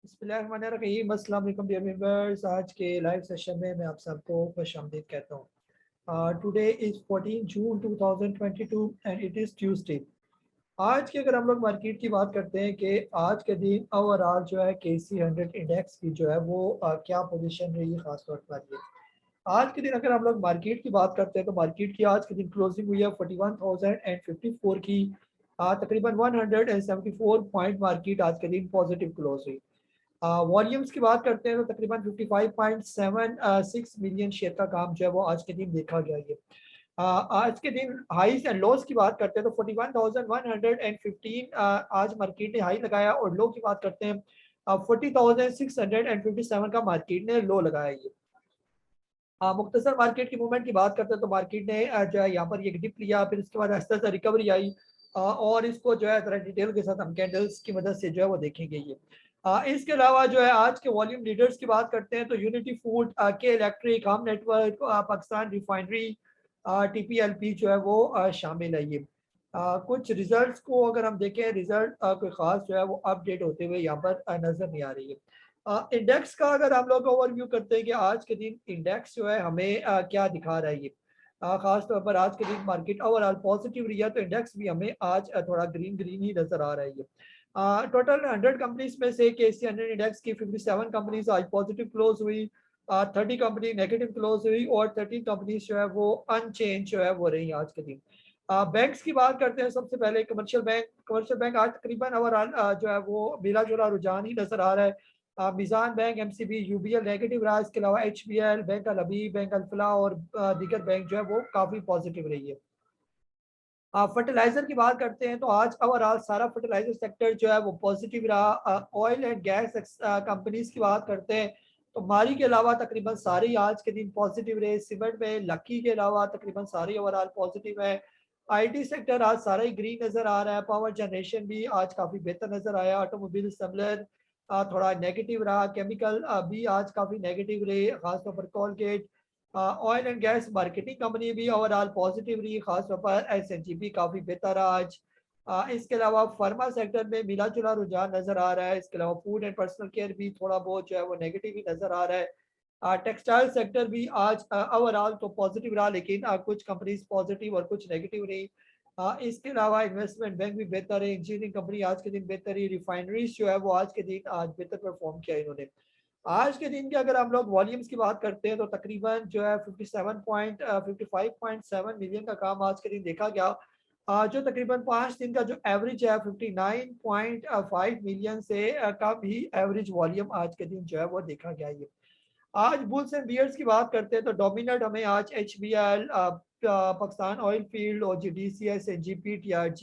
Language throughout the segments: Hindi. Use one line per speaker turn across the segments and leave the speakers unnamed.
बिस्मिल्लाहिर्रहमानिर्रहीम। अस्सलाम वालेकुम डियर व्यूअर्स। आज के लाइव सेशन में मैं आप सबको खुशामदीद कहता हूँ। Today is 14 June 2022 and it is Tuesday. आज की अगर हम लोग मार्केट की बात करते हैं कि आज के दिन ओवरऑल जो है KC 100 इंडेक्स की जो है वो क्या पोजीशन रही है ख़ास तौर पर ये आज के दिन अगर हम लोग मार्केट की बात करते हैं तो मार्केट की आज के दिन क्लोजिंग हुई है 41,054 की। तकरीबन 174 पॉइंट मार्केट आज के दिन पॉजिटिव क्लोज हुई। वॉल्यूम्स की बात करते हैं तो तकरीबन 55.76 मिलियन शेयर का काम जो है वो आज के दिन देखा गया है। आज के दिन हाईज एंड लोज की बात करते हैं तो 41,115 आज मार्केट ने हाई लगाया और लो की बात करते हैं 40,657 का मार्केट ने लो लगाया ये। मुख्तसर मार्केट की मूवमेंट की बात करते हैं तो मार्केट ने जो है यहाँ पर एक डिप लिया, फिर इसके बाद आहिस्ता आहिस्ता रिकवरी आई और इसको जो है जरा डिटेल के साथ हम कैंडल्स की मदद से जो है वो देखेंगे ये। इसके अलावा जो है आज के वॉल्यूम लीडर्स की बात करते हैं तो यूनिटी फूड, के इलेक्ट्रिक, हम नेटवर्क, पाकिस्तान रिफाइनरी, TPLP जो है वो शामिल है ये। कुछ रिजल्ट्स को अगर हम देखें, रिजल्ट कोई खास जो है वो अपडेट होते हुए यहाँ पर नजर नहीं आ रही है। इंडेक्स का अगर हम लोग ओवरव्यू करते हैं कि आज के दिन इंडेक्स जो है हमें क्या दिखा रहा है ये। खास तौर पर आज के दिन मार्केट ओवरऑल पॉजिटिव रही है तो इंडेक्स भी हमें आज थोड़ा ग्रीन ग्रीन ही नजर आ रहा है ये। टोटल 100 कंपनीज में से KC 100 इंडेक्स की 57 कंपनीज आज पॉजिटिव क्लोज हुई, 30 कंपनी नेगेटिव क्लोज हुई और 13 कंपनीज जो है वो अनचेंज जो है वो रही आज के दिन। बैंक्स की बात करते हैं, सबसे पहले कमर्शियल बैंक आज तकरीबन ओवरऑल जो है वो मिला जुला रुझान ही नजर आ रहा है। मिजान बैंक, MCB, UBL नेगेटिव रहा। इसके अलावा HBL, बैंक अल हबीब, बैंक अल-फलाह और दीगर बैंक जो है वो काफी पॉजिटिव रही है। फर्टिलाइजर की बात करते हैं तो आज ओवरऑल सारा फर्टिलाइजर सेक्टर जो है वो पॉजिटिव रहा। ऑयल एंड गैस कंपनीज की बात करते हैं तो मारी के अलावा तकरीबन सारी आज के दिन पॉजिटिव रहे। सीमेंट में लकी के अलावा तकरीबन सारी ओवरऑल पॉजिटिव है। IT सेक्टर आज सारा ही ग्रीन नजर आ रहा है। पावर जनरेशन भी आज काफी बेहतर नजर आया। ऑटोमोबाइल सिमिलर थोड़ा नेगेटिव रहा। केमिकल भी आज काफी नेगेटिव रहे, खासतौर पर Colgate. Oil and gas marketing company भी ओवरऑल पॉजिटिव रही, खासतौर पर SNGP काफी बेहतर रहा आज। इसके अलावा फार्मा सेक्टर में मिला जुला रुझान नजर आ रहा है। इसके अलावा फूड एंड पर्सनल केयर भी थोड़ा बहुत जो है वो नेगेटिव ही नजर आ रहा है। टेक्सटाइल सेक्टर भी आज ओवरऑल तो पॉजिटिव रहा, लेकिन कुछ कंपनीज पॉजिटिव और कुछ नेगेटिव रही। इसके अलावा इन्वेस्टमेंट बैंक भी बेहतर है। इंजीनियरिंग कंपनी आज के दिन बेहतर ही। रिफाइनरीज जो है वो आज के दिन आज बेहतर परफॉर्म किया इन्होंने। आज के दिन के अगर हम लोग वॉल्यूम्स की बात करते हैं तो तकरीबन जो है 55.7 मिलियन का काम आज के दिन देखा गया। जो तकरीबन 5 दिन का जो एवरेज है 59.5 मिलियन से कम ही एवरेज वॉल्यूम आज के दिन जो है वो देखा गया ये। आज बुल्स एंड बियर्स की बात करते हैं तो डोमिनेट हमें आज HBL, Pakistan oil field, OGDCS, NGP, TRG,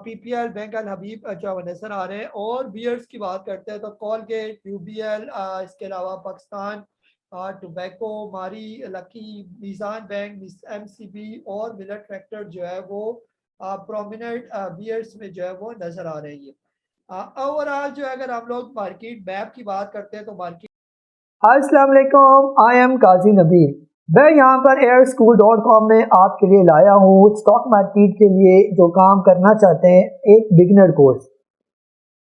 PPL, bank Al Habib जो नजर आ रहे हैं। और बियर्स की बात करते हैं तो कोलगेट, UBL, इसके अलावा पाकिस्तान टोबैको, मारी, लकी, मीज़ान बैंक, MCB और मिलट फैक्टर जो है वो प्रोमिनेंट बियर्स में जो है वो नजर आ रही है। ओवरऑल जो है अगर हम लोग मार्केट मैप की बात करते हैं तो मार्केट।
अस्सलाम वालेकुम, आई एम काजी नबील। मैं यहाँ पर airschool.com में आपके लिए लाया हूँ स्टॉक मार्केट के लिए जो काम करना चाहते हैं एक बिगिनर कोर्स।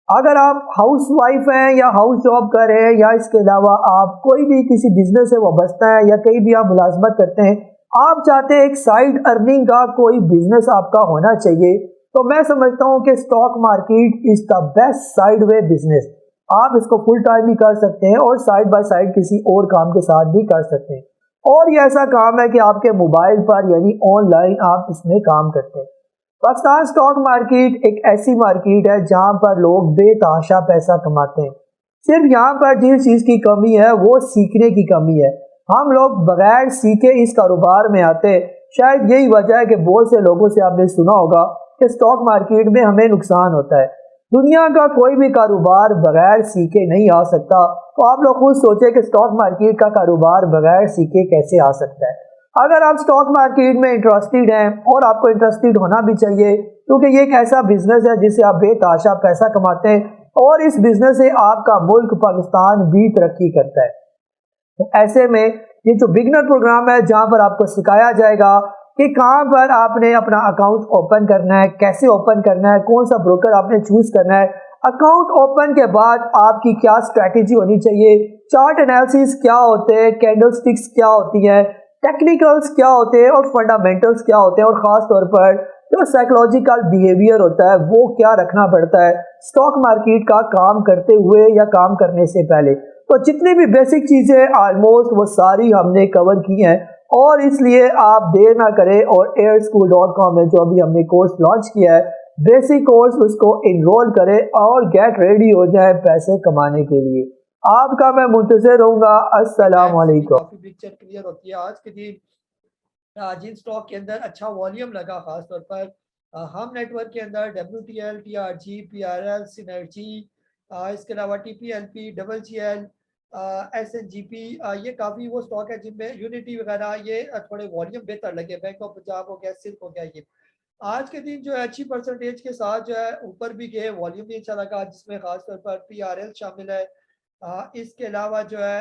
अगर आप हाउस वाइफ हैं या हाउस जॉब कर रहे हैं या इसके अलावा आप कोई भी किसी बिजनेस से वाबस्ता है या कहीं भी आप मुलाजमत करते हैं, आप चाहते हैं एक साइड अर्निंग का कोई बिजनेस आपका होना चाहिए, तो मैं समझता हूँ कि stock market is the best side way business. आप इसको फुल टाइम भी कर सकते हैं और साइड बाय साइड किसी और काम के साथ भी कर सकते हैं। और ये ऐसा काम है कि आपके मोबाइल पर यानी ऑनलाइन आप इसमें काम करते हैं। पाकिस्तान स्टॉक मार्केट एक ऐसी मार्केट है जहां पर लोग बेतहाशा पैसा कमाते हैं। सिर्फ यहाँ पर जिस चीज की कमी है वो सीखने की कमी है। हम लोग बगैर सीखे इस कारोबार में आते हैं। शायद यही वजह है कि बहुत से लोगों से आपने सुना होगा कि स्टॉक मार्केट में हमें नुकसान होता है। दुनिया का कोई भी कारोबार बगैर सीखे नहीं आ सकता, तो आप लोग खुद सोचे कि स्टॉक मार्केट का कारोबार बगैर सीखे कैसे आ सकता है। अगर आप स्टॉक मार्केट में इंटरेस्टेड हैं, और आपको इंटरेस्टेड होना भी चाहिए क्योंकि ये एक ऐसा बिजनेस है जिससे आप बेतहाशा पैसा कमाते हैं और इस बिजनेस से आपका मुल्क पाकिस्तान भी तरक्की करता है। तो ऐसे में ये जो बिगनर प्रोग्राम है जहां पर आपको सिखाया जाएगा कि कहां पर आपने अपना अकाउंट ओपन करना है, कैसे ओपन करना है, कौन सा ब्रोकर आपने चूज करना है, अकाउंट ओपन के बाद आपकी क्या स्ट्रेटेजी होनी चाहिए, चार्ट एनालिसिस क्या होते हैं, कैंडलस्टिक्स क्या होती है, टेक्निकल्स क्या होते हैं और फंडामेंटल्स क्या होते हैं, और ख़ास तौर पर जो साइकोलॉजिकल बिहेवियर होता है वो क्या रखना पड़ता है स्टॉक मार्केट का काम करते हुए या काम करने से पहले। तो जितनी भी बेसिक चीज़ें ऑलमोस्ट वो सारी हमने कवर की हैं, और इसलिए आप देर ना करें और airschool.com में जो अभी हमने कोर्स लॉन्च किया है बेसिक कोर्स, उसको इनरोल करें और गेट रेडी हो जाए पैसे कमाने के लिए। आपका मैं मुंतज़िर रहूँगा। अस्सलाम
से भी
वालेकुम।
काफी पिक्चर क्लियर होती है। आज के दिन जिन स्टॉक के अंदर अच्छा वॉल्यूम लगा, खासतौर पर हम नेटवर्क के अंदर WTL, TRG, PRL, सिनर्जी, इसके अलावा TPLP, WGL, SNGP, ये काफ़ी वो स्टॉक है जिनमें यूनिटी वगैरह ये थोड़े वॉल्यूम बेहतर लगे। बैंक ऑफ पंजाब हो गया, सिल्क हो गया, ये आज के दिन जो है अच्छी परसेंटेज के साथ जो है ऊपर भी गए, वॉल्यूम भी अच्छा लगा, जिसमें खासतौर पर PRL शामिल है। इसके अलावा जो है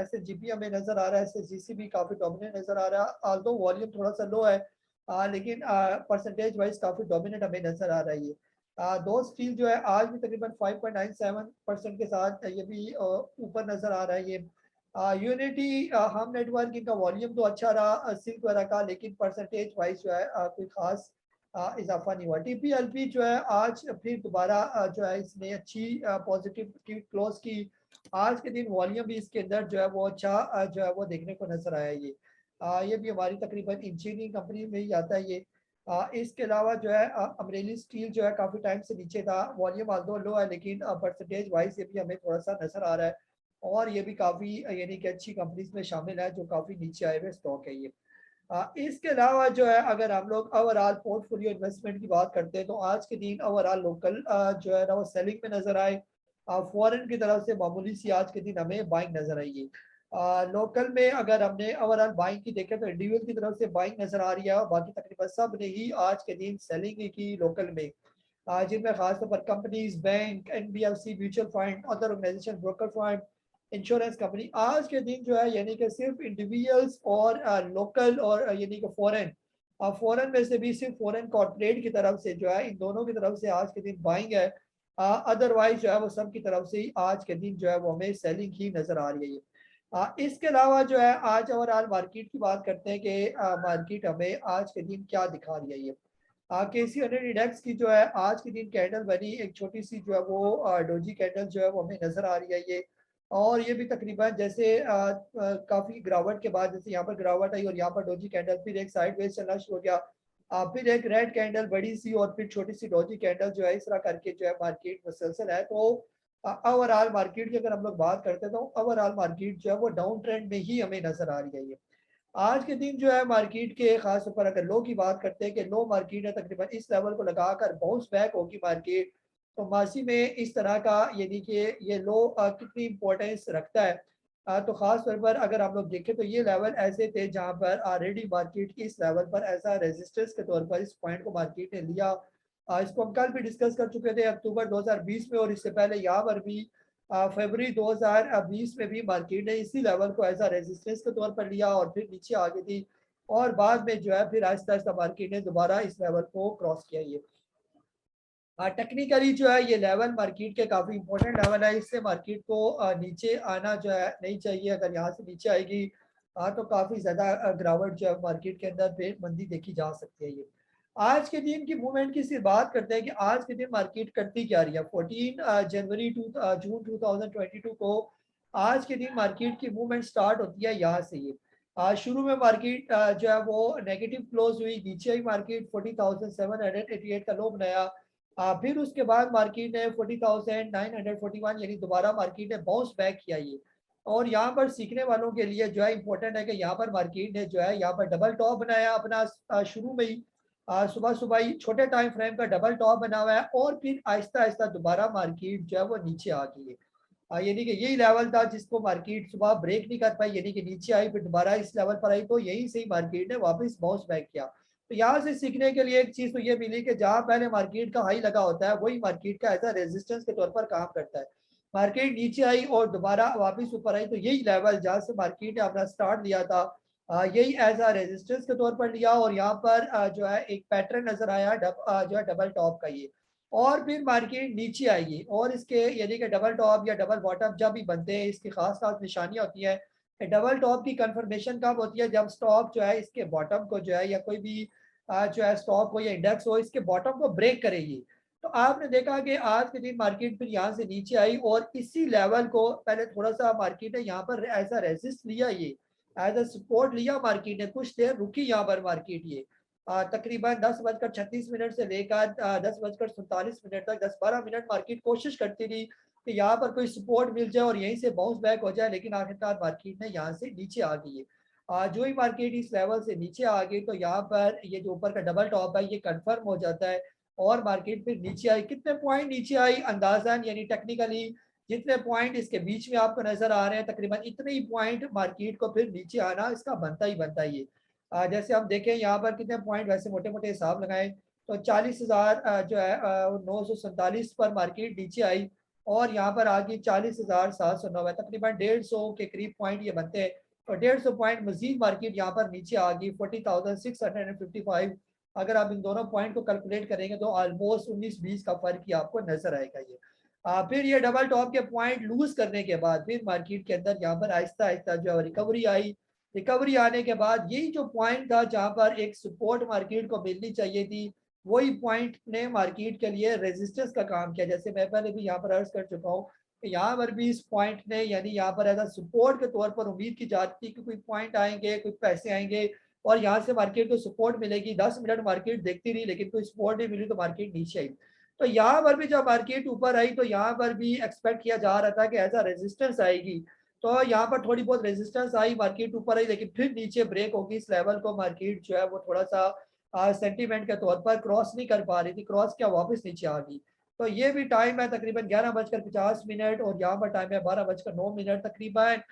SNGP हमें नज़र आ रहा है, SNGC भी काफ़ी डोमिनेंट नज़र आ रहा है, आल्दो वॉल्यूम थोड़ा सा लो है, लेकिन परसेंटेज वाइज काफ़ी डोमिनेंट हमें नज़र आ रही है। दो स्टील जो है आज भी तकरीबन 5.97% के साथ ये भी ऊपर नज़र आ रहा है। ये यूनिटी हम नेटवर्क इनका वॉल्यूम तो अच्छा रहा सिल्क वगैरह का, लेकिन परसेंटेज वाइज जो है कोई खास इजाफा नहीं हुआ। TPLP जो है आज फिर दोबारा जो है इसने अच्छी पॉजिटिव की क्लोज की। आज के दिन वॉल्यूम भी इसके अंदर जो है वो अच्छा जो है वो देखने को नजर आया। ये भी हमारी तकरीबन इंजीनियरिंग कंपनी में ही आता है ये। इसके अलावा जो है अमरेली स्टील जो है काफ़ी टाइम से नीचे था, वॉल्यूम आल्दो लो है, लेकिन परसेंटेज वाइज ये भी हमें थोड़ा सा नजर आ रहा है, और ये भी काफ़ी यानी कि अच्छी कंपनीज में शामिल है जो काफ़ी नीचे आए हुए स्टॉक है ये। इसके अलावा जो है अगर हम लोग ओवरऑल पोर्टफोलियो इन्वेस्टमेंट की बात करते हैं तो आज के दिन ओवरऑल लोकल जो है ना वो सेलिंग में नजर आए। फॉरेन की तरफ से मामूली सी आज के दिन हमें बाइंग नजर आई है। लोकल में अगर हमने ओवरऑल बाइंग की देखें तो इंडिविजुअल की तरफ से बाइंग नजर आ रही है, और बाकी तकरीबन सब ने ही आज के दिन सेलिंग की लोकल में, जिनमें खासतौर पर companies, bank, NBFC, mutual fund, other organisation, broker fund, insurance company आज के दिन जो है यानी कि सिर्फ इंडिविजुअल्स और लोकल और यानी कि फॉरेन, फॉरेन में से भी सिर्फ फॉरेन कॉर्पोरेट की तरफ से जो है इन दोनों की तरफ से आज के दिन बाइंग है। अदरवाइज जो है वो सब की तरफ से ही आज के दिन जो है वो हमें सेलिंग ही नजर आ रही है। इसके अलावा जो है आज ओवरऑल मार्केट की बात करते हैं कि मार्केट हमें आज के दिन क्या दिखा रही है। ये KC 100 इंडेक्स की जो है आज के दिन कैंडल बनी, एक छोटी सी जो है वो डोजी कैंडल जो है वो हमें नजर आ रही है ये। और ये भी तकरीबन जैसे काफी गिरावट के बाद, जैसे यहाँ पर गिरावट आई और यहाँ पर डोजी कैंडल, फिर एक साइड वेज चलना शुरू हो गया, फिर एक रेड कैंडल बड़ी सी और फिर छोटी सी डोजी कैंडल जो है, इस तरह करके जो है मार्केट मुसलसल है। तो ओवरऑल मार्केट की अगर हम लोग बात करते हैं तो ओवरऑल मार्केट जो है वो डाउन ट्रेंड में ही हमें नजर आ रही है ये। आज के दिन जो है मार्केट के खास तौर पर अगर लो की बात करते हैं कि लो मार्केट है, तकरीबन इस लेवल को लगाकर बाउंस बैक होगी मार्केट। तो मासी में इस तरह का यानी कि ये लो कितनी इंपॉर्टेंस रखता है। तो खास तौर पर अगर आप लोग देखें तो ये लेवल ऐसे थे जहां पर ऑलरेडी मार्केट इस लेवल पर ऐसा रेजिस्टेंस के तौर पर इस पॉइंट को मार्केट ने लिया। इसको हम कल भी डिस्कस कर चुके थे अक्टूबर 2020 में, और इससे पहले यहाँ पर भी फरवरी 2020 में भी मार्केट ने इसी लेवल को एज अ रेजिस्टेंस के तौर पर लिया और फिर नीचे आ गई थी, और बाद में जो है फिर आहिस्ता आहिस्ता मार्केट ने दोबारा इस लेवल को क्रॉस किया। ये टेक्निकली जो है ये लेवल मार्केट के काफ़ी इंपॉर्टेंट लेवल है, इससे मार्केट को नीचे आना जो है नहीं चाहिए। अगर यहाँ से नीचे आएगी तो काफ़ी ज़्यादा गिरावट जो है मार्केट के अंदर फिर मंदी देखी जा सकती है। ये आज के दिन की मूवमेंट की सिर्फ बात करते हैं कि आज के दिन मार्केट करती क्या रही है। 14 जनवरी जून 2022 को आज के दिन मार्केट की मूवमेंट स्टार्ट होती है यहाँ से। ये शुरू में मार्केट जो है वो नेगेटिव क्लोज हुई, नीचे आई मार्केट 40,788 का लो बनाया। फिर उसके बाद मार्केट ने 40,941 यानी दोबारा मार्केट ने बाउंस बैक किया ये। और यहाँ पर सीखने वालों के लिए जो है इंपॉर्टेंट है कि यहाँ पर मार्केट ने जो है यहाँ पर डबल टॉप बनाया अपना शुरू में ही, सुबह सुबह ही छोटे टाइम फ्रेम का डबल टॉप बना हुआ है, और फिर आहिस्ता आहिस्ता दोबारा मार्केट जो है वो नीचे आ गई है। यानी कि यही लेवल था जिसको मार्केट सुबह ब्रेक नहीं कर पाई, यानी कि नीचे आई फिर दोबारा इस लेवल पर आई, तो यही से ही मार्केट ने वापस बाउंस बैक किया। तो यहाँ से सीखने के लिए एक चीज तो ये मिली कि जहाँ पहले मार्केट का हाई लगा होता है वही मार्केट का ऐसा रेजिस्टेंस के तौर पर काम करता है। मार्केट नीचे आई और दोबारा वापस ऊपर आई, तो यही लेवल जहाँ से मार्केट ने अपना स्टार्ट लिया था यही एज अ रेजिस्टेंस के तौर पर लिया, और यहाँ पर जो है एक पैटर्न नजर आया जो है डबल टॉप का ये। और फिर मार्केट नीचे आएगी और इसके यानी कि डबल टॉप या डबल बॉटम जब भी बनते हैं इसकी खास खास निशानियां होती है। डबल टॉप की कंफर्मेशन कब होती है, जब स्टॉक जो है इसके बॉटम को जो है या कोई भी जो है स्टॉक हो या इंडेक्स हो इसके बॉटम को ब्रेक करेगी। तो आपने देखा कि आज के दिन मार्केट फिर यहाँ से नीचे आई और इसी लेवल को पहले थोड़ा सा मार्केट ने यहाँ पर ऐसा रेजिस्ट लिया, ये एज अ सपोर्ट लिया मार्केट ने, कुछ देर रुकी यहाँ पर मार्केट ये तकरीबन 10:36 से लेकर 10:47 तक 10-12 मिनट मार्केट कोशिश करती रही कि यहाँ पर कोई सपोर्ट मिल जाए और यहीं से बाउंस बैक हो जाए, लेकिन आखिरकार मार्केट ने यहाँ से नीचे आ गई है। जो ही मार्केट इस लेवल से नीचे आ गई तो यहाँ पर ये जो ऊपर का डबल टॉप है ये कंफर्म हो जाता है और मार्केट फिर नीचे आई। कितने पॉइंट नीचे आई अंदाजन यानी टेक्निकली जितने पॉइंट इसके बीच में आपको नजर आ रहे हैं तकरीबन इतने ही पॉइंट मार्केट को फिर नीचे आना इसका बनता ही है। जैसे हम देखें यहाँ पर कितने पॉइंट वैसे मोटे मोटे हिसाब लगाएं तो 40,000 जो है 947 पर मार्केट नीचे आई और यहाँ पर आगे 40,709 तकरीबन 150 के करीब पॉइंट ये बनते हैं। तो 150 पॉइंट मजीद मार्केट यहाँ पर नीचे आ गई 40,655। अगर आप इन दोनों पॉइंट को कैलकुलेट करेंगे तो ऑलमोस्ट 19-20 का फर्क ही आपको नजर आएगा ये। फिर ये डबल टॉप के पॉइंट लूज करने के बाद फिर मार्केट के अंदर यहाँ पर आहिस्ता आहिस्ता जो है रिकवरी आई। रिकवरी आने के बाद यही जो पॉइंट था जहां पर एक सपोर्ट मार्केट को मिलनी चाहिए थी वही पॉइंट ने मार्केट के लिए रेजिस्टेंस का काम किया। जैसे मैं पहले भी यहाँ पर अर्ज कर चुका हूँ कि यहाँ पर भी इस पॉइंट ने यानी यहाँ पर एज सपोर्ट के तौर पर उम्मीद की जाती थी कि कोई पॉइंट आएंगे कुछ पैसे आएंगे और यहाँ से मार्केट को सपोर्ट मिलेगी। 10 मिनट मार्केट देखती रही लेकिन कोई सपोर्ट नहीं मिली तो मार्केट नीचे आई। तो यहाँ पर भी जब मार्केट ऊपर आई तो यहाँ पर भी एक्सपेक्ट किया जा रहा था कि ऐसा रेजिस्टेंस आएगी। तो यहाँ पर थोड़ी बहुत रेजिस्टेंस आई, मार्केट ऊपर आई लेकिन फिर नीचे ब्रेक होगी इस लेवल को मार्केट जो है वो थोड़ा सा सेंटीमेंट के तौर पर क्रॉस नहीं कर पा रही थी, क्रॉस क्या वापस नीचे आ गई। तो ये भी टाइम है तकरीबन 11:50 और यहाँ पर टाइम है 12:09 तकरीबन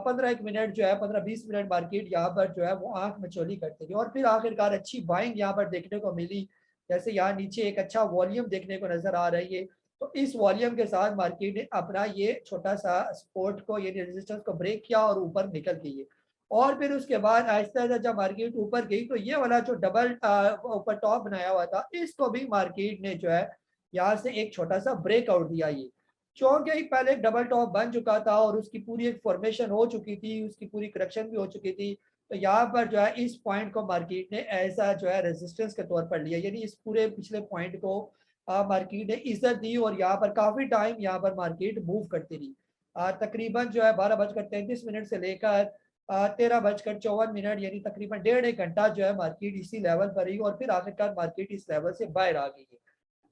15 1 मिनट जो है 15-20 मिनट मार्केट यहाँ पर जो है वो आंख मचोली करती थी और फिर आखिरकार अच्छी बाइंग यहाँ पर देखने को मिली। जैसे यहाँ नीचे एक अच्छा वॉल्यूम देखने को नजर आ रही है तो इस वॉल्यूम के साथ मार्केट ने अपना ये छोटा सा सपोर्ट को यानी रेजिस्टेंस को ब्रेक किया और ऊपर निकल गई है। और फिर उसके बाद आहिस्ता आहिस्ता जब मार्केट ऊपर गई तो ये वाला जो डबल ऊपर टॉप बनाया हुआ था इसको भी मार्केट ने जो है यहाँ से एक छोटा सा ब्रेकआउट दिया ये, क्योंकि पहले एक डबल टॉप बन चुका था और उसकी पूरी एक फॉर्मेशन हो चुकी थी, उसकी पूरी करेक्शन भी हो चुकी थी। तो यहाँ पर जो है इस पॉइंट को मार्केट ने ऐसा जो है रेजिस्टेंस के तौर पर लिया यानी इस पूरे पिछले पॉइंट को मार्केट ने इज्जत दी और यहाँ पर काफी टाइम यहाँ पर मार्केट मूव करती रही। तकरीबन जो है 12:33 से लेकर 13:54 यानी तकरीबन 1.5 घंटा जो है मार्केट इसी लेवल पर रही और फिर आखिरकार मार्केट इस लेवल से बाहर आ गई है।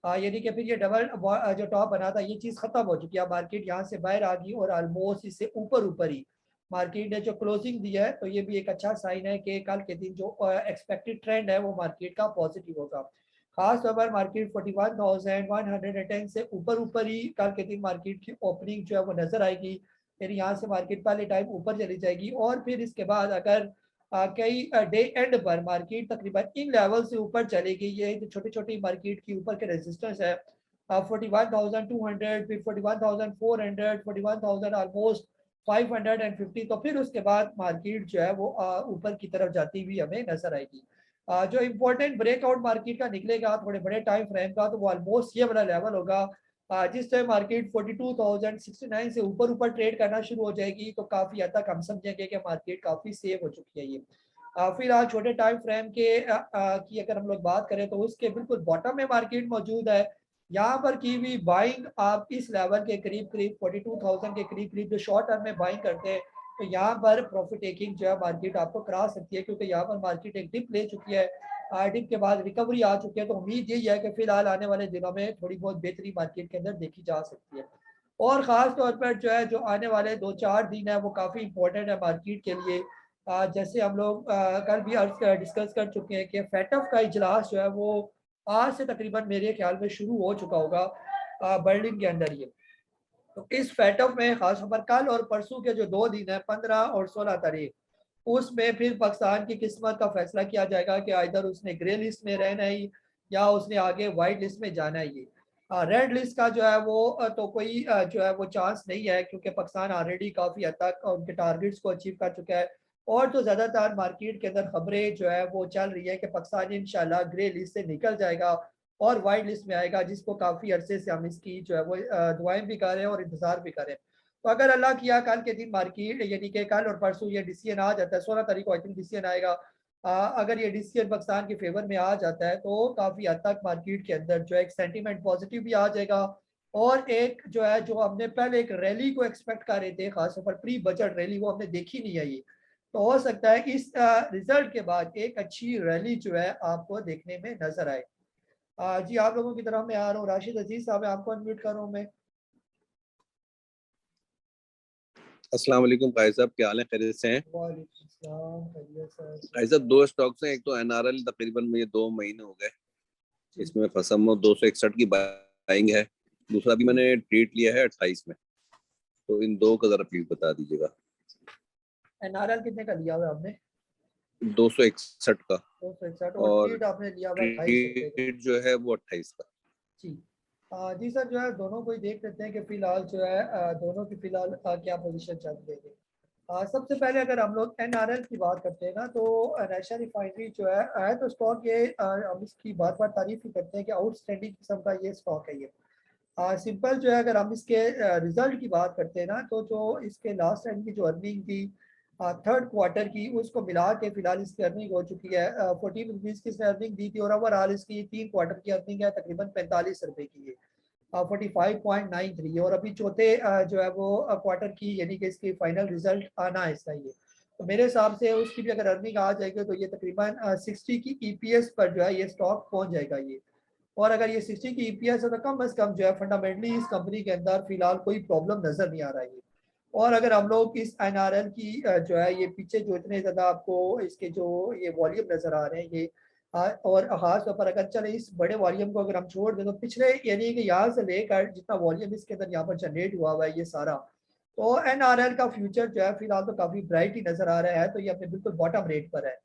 यानी कि फिर ये डबल जो टॉप बना था ये चीज खत्म हो चुकी है, मार्केट यहाँ से बाहर आ गई और ऑलमोस्ट इससे ऊपर ऊपर ही मार्केट ने जो क्लोजिंग दिया है तो ये भी एक अच्छा साइन है कि कल के दिन जो एक्सपेक्टेड ट्रेंड है वो मार्केट का पॉजिटिव होगा। खास तौर पर मार्केट 41,110 से ऊपर ऊपर ही कल के दिन मार्केट की ओपनिंग जो है वो नजर आएगी। फिर यहाँ से मार्केट पहले टाइम ऊपर चली जाएगी और फिर इसके बाद अगर कई डे एंड पर मार्केट तकरीबन इन लेवल से ऊपर चलेगी, ये जो छोटी छोटी मार्केट की ऊपर के रेजिस्टेंस है 41,200 फिर 41,400 41,000 ऑलमोस्ट 550। तो फिर उसके बाद मार्केट जो है वो ऊपर की तरफ जाती हुई हमें नजर आएगी। जो इम्पोर्टेंट ब्रेकआउट मार्केट का निकलेगा थोड़े बड़े टाइम फ्रेम का तो वो ऑलमोस्ट ये वाला लेवल होगा। जिस टाइम मार्केट 42,069 से ऊपर ऊपर ट्रेड करना शुरू हो जाएगी तो काफी हद तक हम समझेंगे कि मार्केट काफी सेफ हो चुकी है ये। फिलहाल छोटे टाइम फ्रेम के की अगर हम लोग बात करें तो उसके बिल्कुल बॉटम में मार्केट मौजूद है। यहाँ पर की हुई बाइंग आप इस लेवल के करीब करीब 42,000 के करीब करीब जो शॉर्ट टर्म में बाइंग करते हैं तो यहाँ पर प्रॉफिट टेकिंग जो है मार्केट आपको करा सकती है, क्योंकि यहाँ पर मार्केट एक डिप ले चुकी है, डिप के बाद रिकवरी आ चुकी है। तो उम्मीद यही है कि फिलहाल आने वाले दिनों में थोड़ी बहुत बेहतरी मार्केट के अंदर देखी जा सकती है। और ख़ास तौर पर जो है जो आने वाले 2-4 दिन है वो काफ़ी इंपॉर्टेंट है मार्केट के लिए। जैसे हम लोग कल भी डिस्कस कर चुके हैं कि फेटफ का इजलास जो है वो आज से तकरीबन मेरे ख्याल में शुरू हो चुका होगा बर्लिन के अंदर ये। तो इस फेटअप में खासतौर पर कल और परसों के जो 2 दिन है 15 और 16 तारीख उसमें फिर पाकिस्तान की किस्मत का फैसला किया जाएगा कि इधर उसने ग्रे लिस्ट में रहना है या उसने आगे वाइट लिस्ट में जाना है। ये रेड लिस्ट का जो है वो तो कोई जो है वो चांस नहीं है, क्योंकि पाकिस्तान ऑलरेडी काफ़ी हद तक उनके टारगेट्स को अचीव कर चुका है। और तो ज़्यादातर मार्केट के अंदर खबरें जो है वो चल रही है कि पाकिस्तान इंशाल्लाह ग्रे लिस्ट से निकल जाएगा और वाइट लिस्ट में आएगा, जिसको काफ़ी अरसे से हम इसकी जो है वो दुआएं भी कर रहे हैं और इंतज़ार भी कर रहे हैं। तो अगर अल्लाह किया कल के दिन मार्केट यानी कि कल और परसों ये डिसीजन आ जाता है, 16 तारीख को आई थिंक डिसीजन आएगा, अगर ये डिसीजन पाकिस्तान के फेवर में आ जाता है तो काफ़ी हद तक मार्केट के अंदर जो है एक सेंटीमेंट पॉजिटिव भी आ जाएगा। और एक जो है जो हमने पहले एक रैली को एक्सपेक्ट कर रहे थे, खासतौर पर प्री बजट रैली, वो हमने देखी नहीं है ये, तो हो सकता है इस रिजल्ट के बाद एक अच्छी रैली जो है आपको देखने में नजर आए। जी आप लोगों की तरफ मैं आ रहा हूँ, राशिद अजीज साहब आपको अनम्यूट कर रहा हूँ मैं।
अस्सलाम वालेकुम भाई साहब, क्या हाल है? खैरियत से हैं?
वालेकुम सलाम, खैरियत सर।
भाई साहब, दो स्टॉक्स हैं। एक तो एनआरएल, तकरीबन मुझे 2 महीने हो गए
जी
इसमें फंसा हूँ। 261 की बाइंग है। दूसरा भी मैंने ट्रेड लिया है 28 में। तो इन दो का जरा प्लीज बता दीजिएगा।
एनआरएल कितने का लिया हुआ है आपने?
261 का।
261, और
और
ट्रीट आपने लिया हुआ है 2.5 रुपए का।
ट्रेड जो है वो 28 का।
जी जी सर, जो है दोनों को ही देख लेते हैं कि फिलहाल जो है दोनों की फिलहाल क्या पोजीशन चल रही है। सबसे पहले अगर हम लोग एनआरएल की बात करते हैं ना, तो नेशनल रिफाइनरी जो है तो स्टॉक ये हम इसकी बार बार तारीफ ही करते हैं कि आउटस्टैंडिंग किस्म का ये स्टॉक है ये। सिंपल जो है अगर हम इसके रिजल्ट की बात करते हैं ना, तो जो इसके लास्ट टाइम की जो अर्निंग थी थर्ड क्वार्टर की, उसको मिला के फिलहाल इसकी अर्निंग हो चुकी है 14 रुपीज़ की इसने अर्निंग दी थी, और ओवरऑल इसकी 3 क्वार्टर की अर्निंग है तकरीबन 45 रुपए की है, 45.93। और अभी चौथे जो है वो क्वार्टर की यानी कि इसकी फाइनल रिजल्ट आना है इसका ये। तो मेरे हिसाब से उसकी भी अगर अर्निंग आ जाएगी तो ये तकरीबन 60 की ईपीएस पर जो है ये स्टॉक पहुंच जाएगा ये। और अगर ये 60 की ईपीएस है तो कम से कम जो है फंडामेंटली इस कंपनी के अंदर फिलहाल कोई प्रॉब्लम नजर नहीं आ रहा है। और अगर हम लोग इस एनआरएल की जो है ये पीछे जो इतने ज़्यादा आपको इसके जो ये वॉल्यूम नज़र आ रहे हैं ये और खास तौर पर अगर चले इस बड़े वॉल्यूम को अगर हम छोड़ दें तो पिछले यानी कि यहाँ से लेकर जितना वॉल्यूम इसके अंदर यहाँ पर जनरेट हुआ हुआ है ये सारा, तो एनआरएल का फ्यूचर जो है फिलहाल तो काफ़ी ब्राइट ही नज़र आ रहा है। तो ये अपने बिल्कुल बॉटम रेट पर है।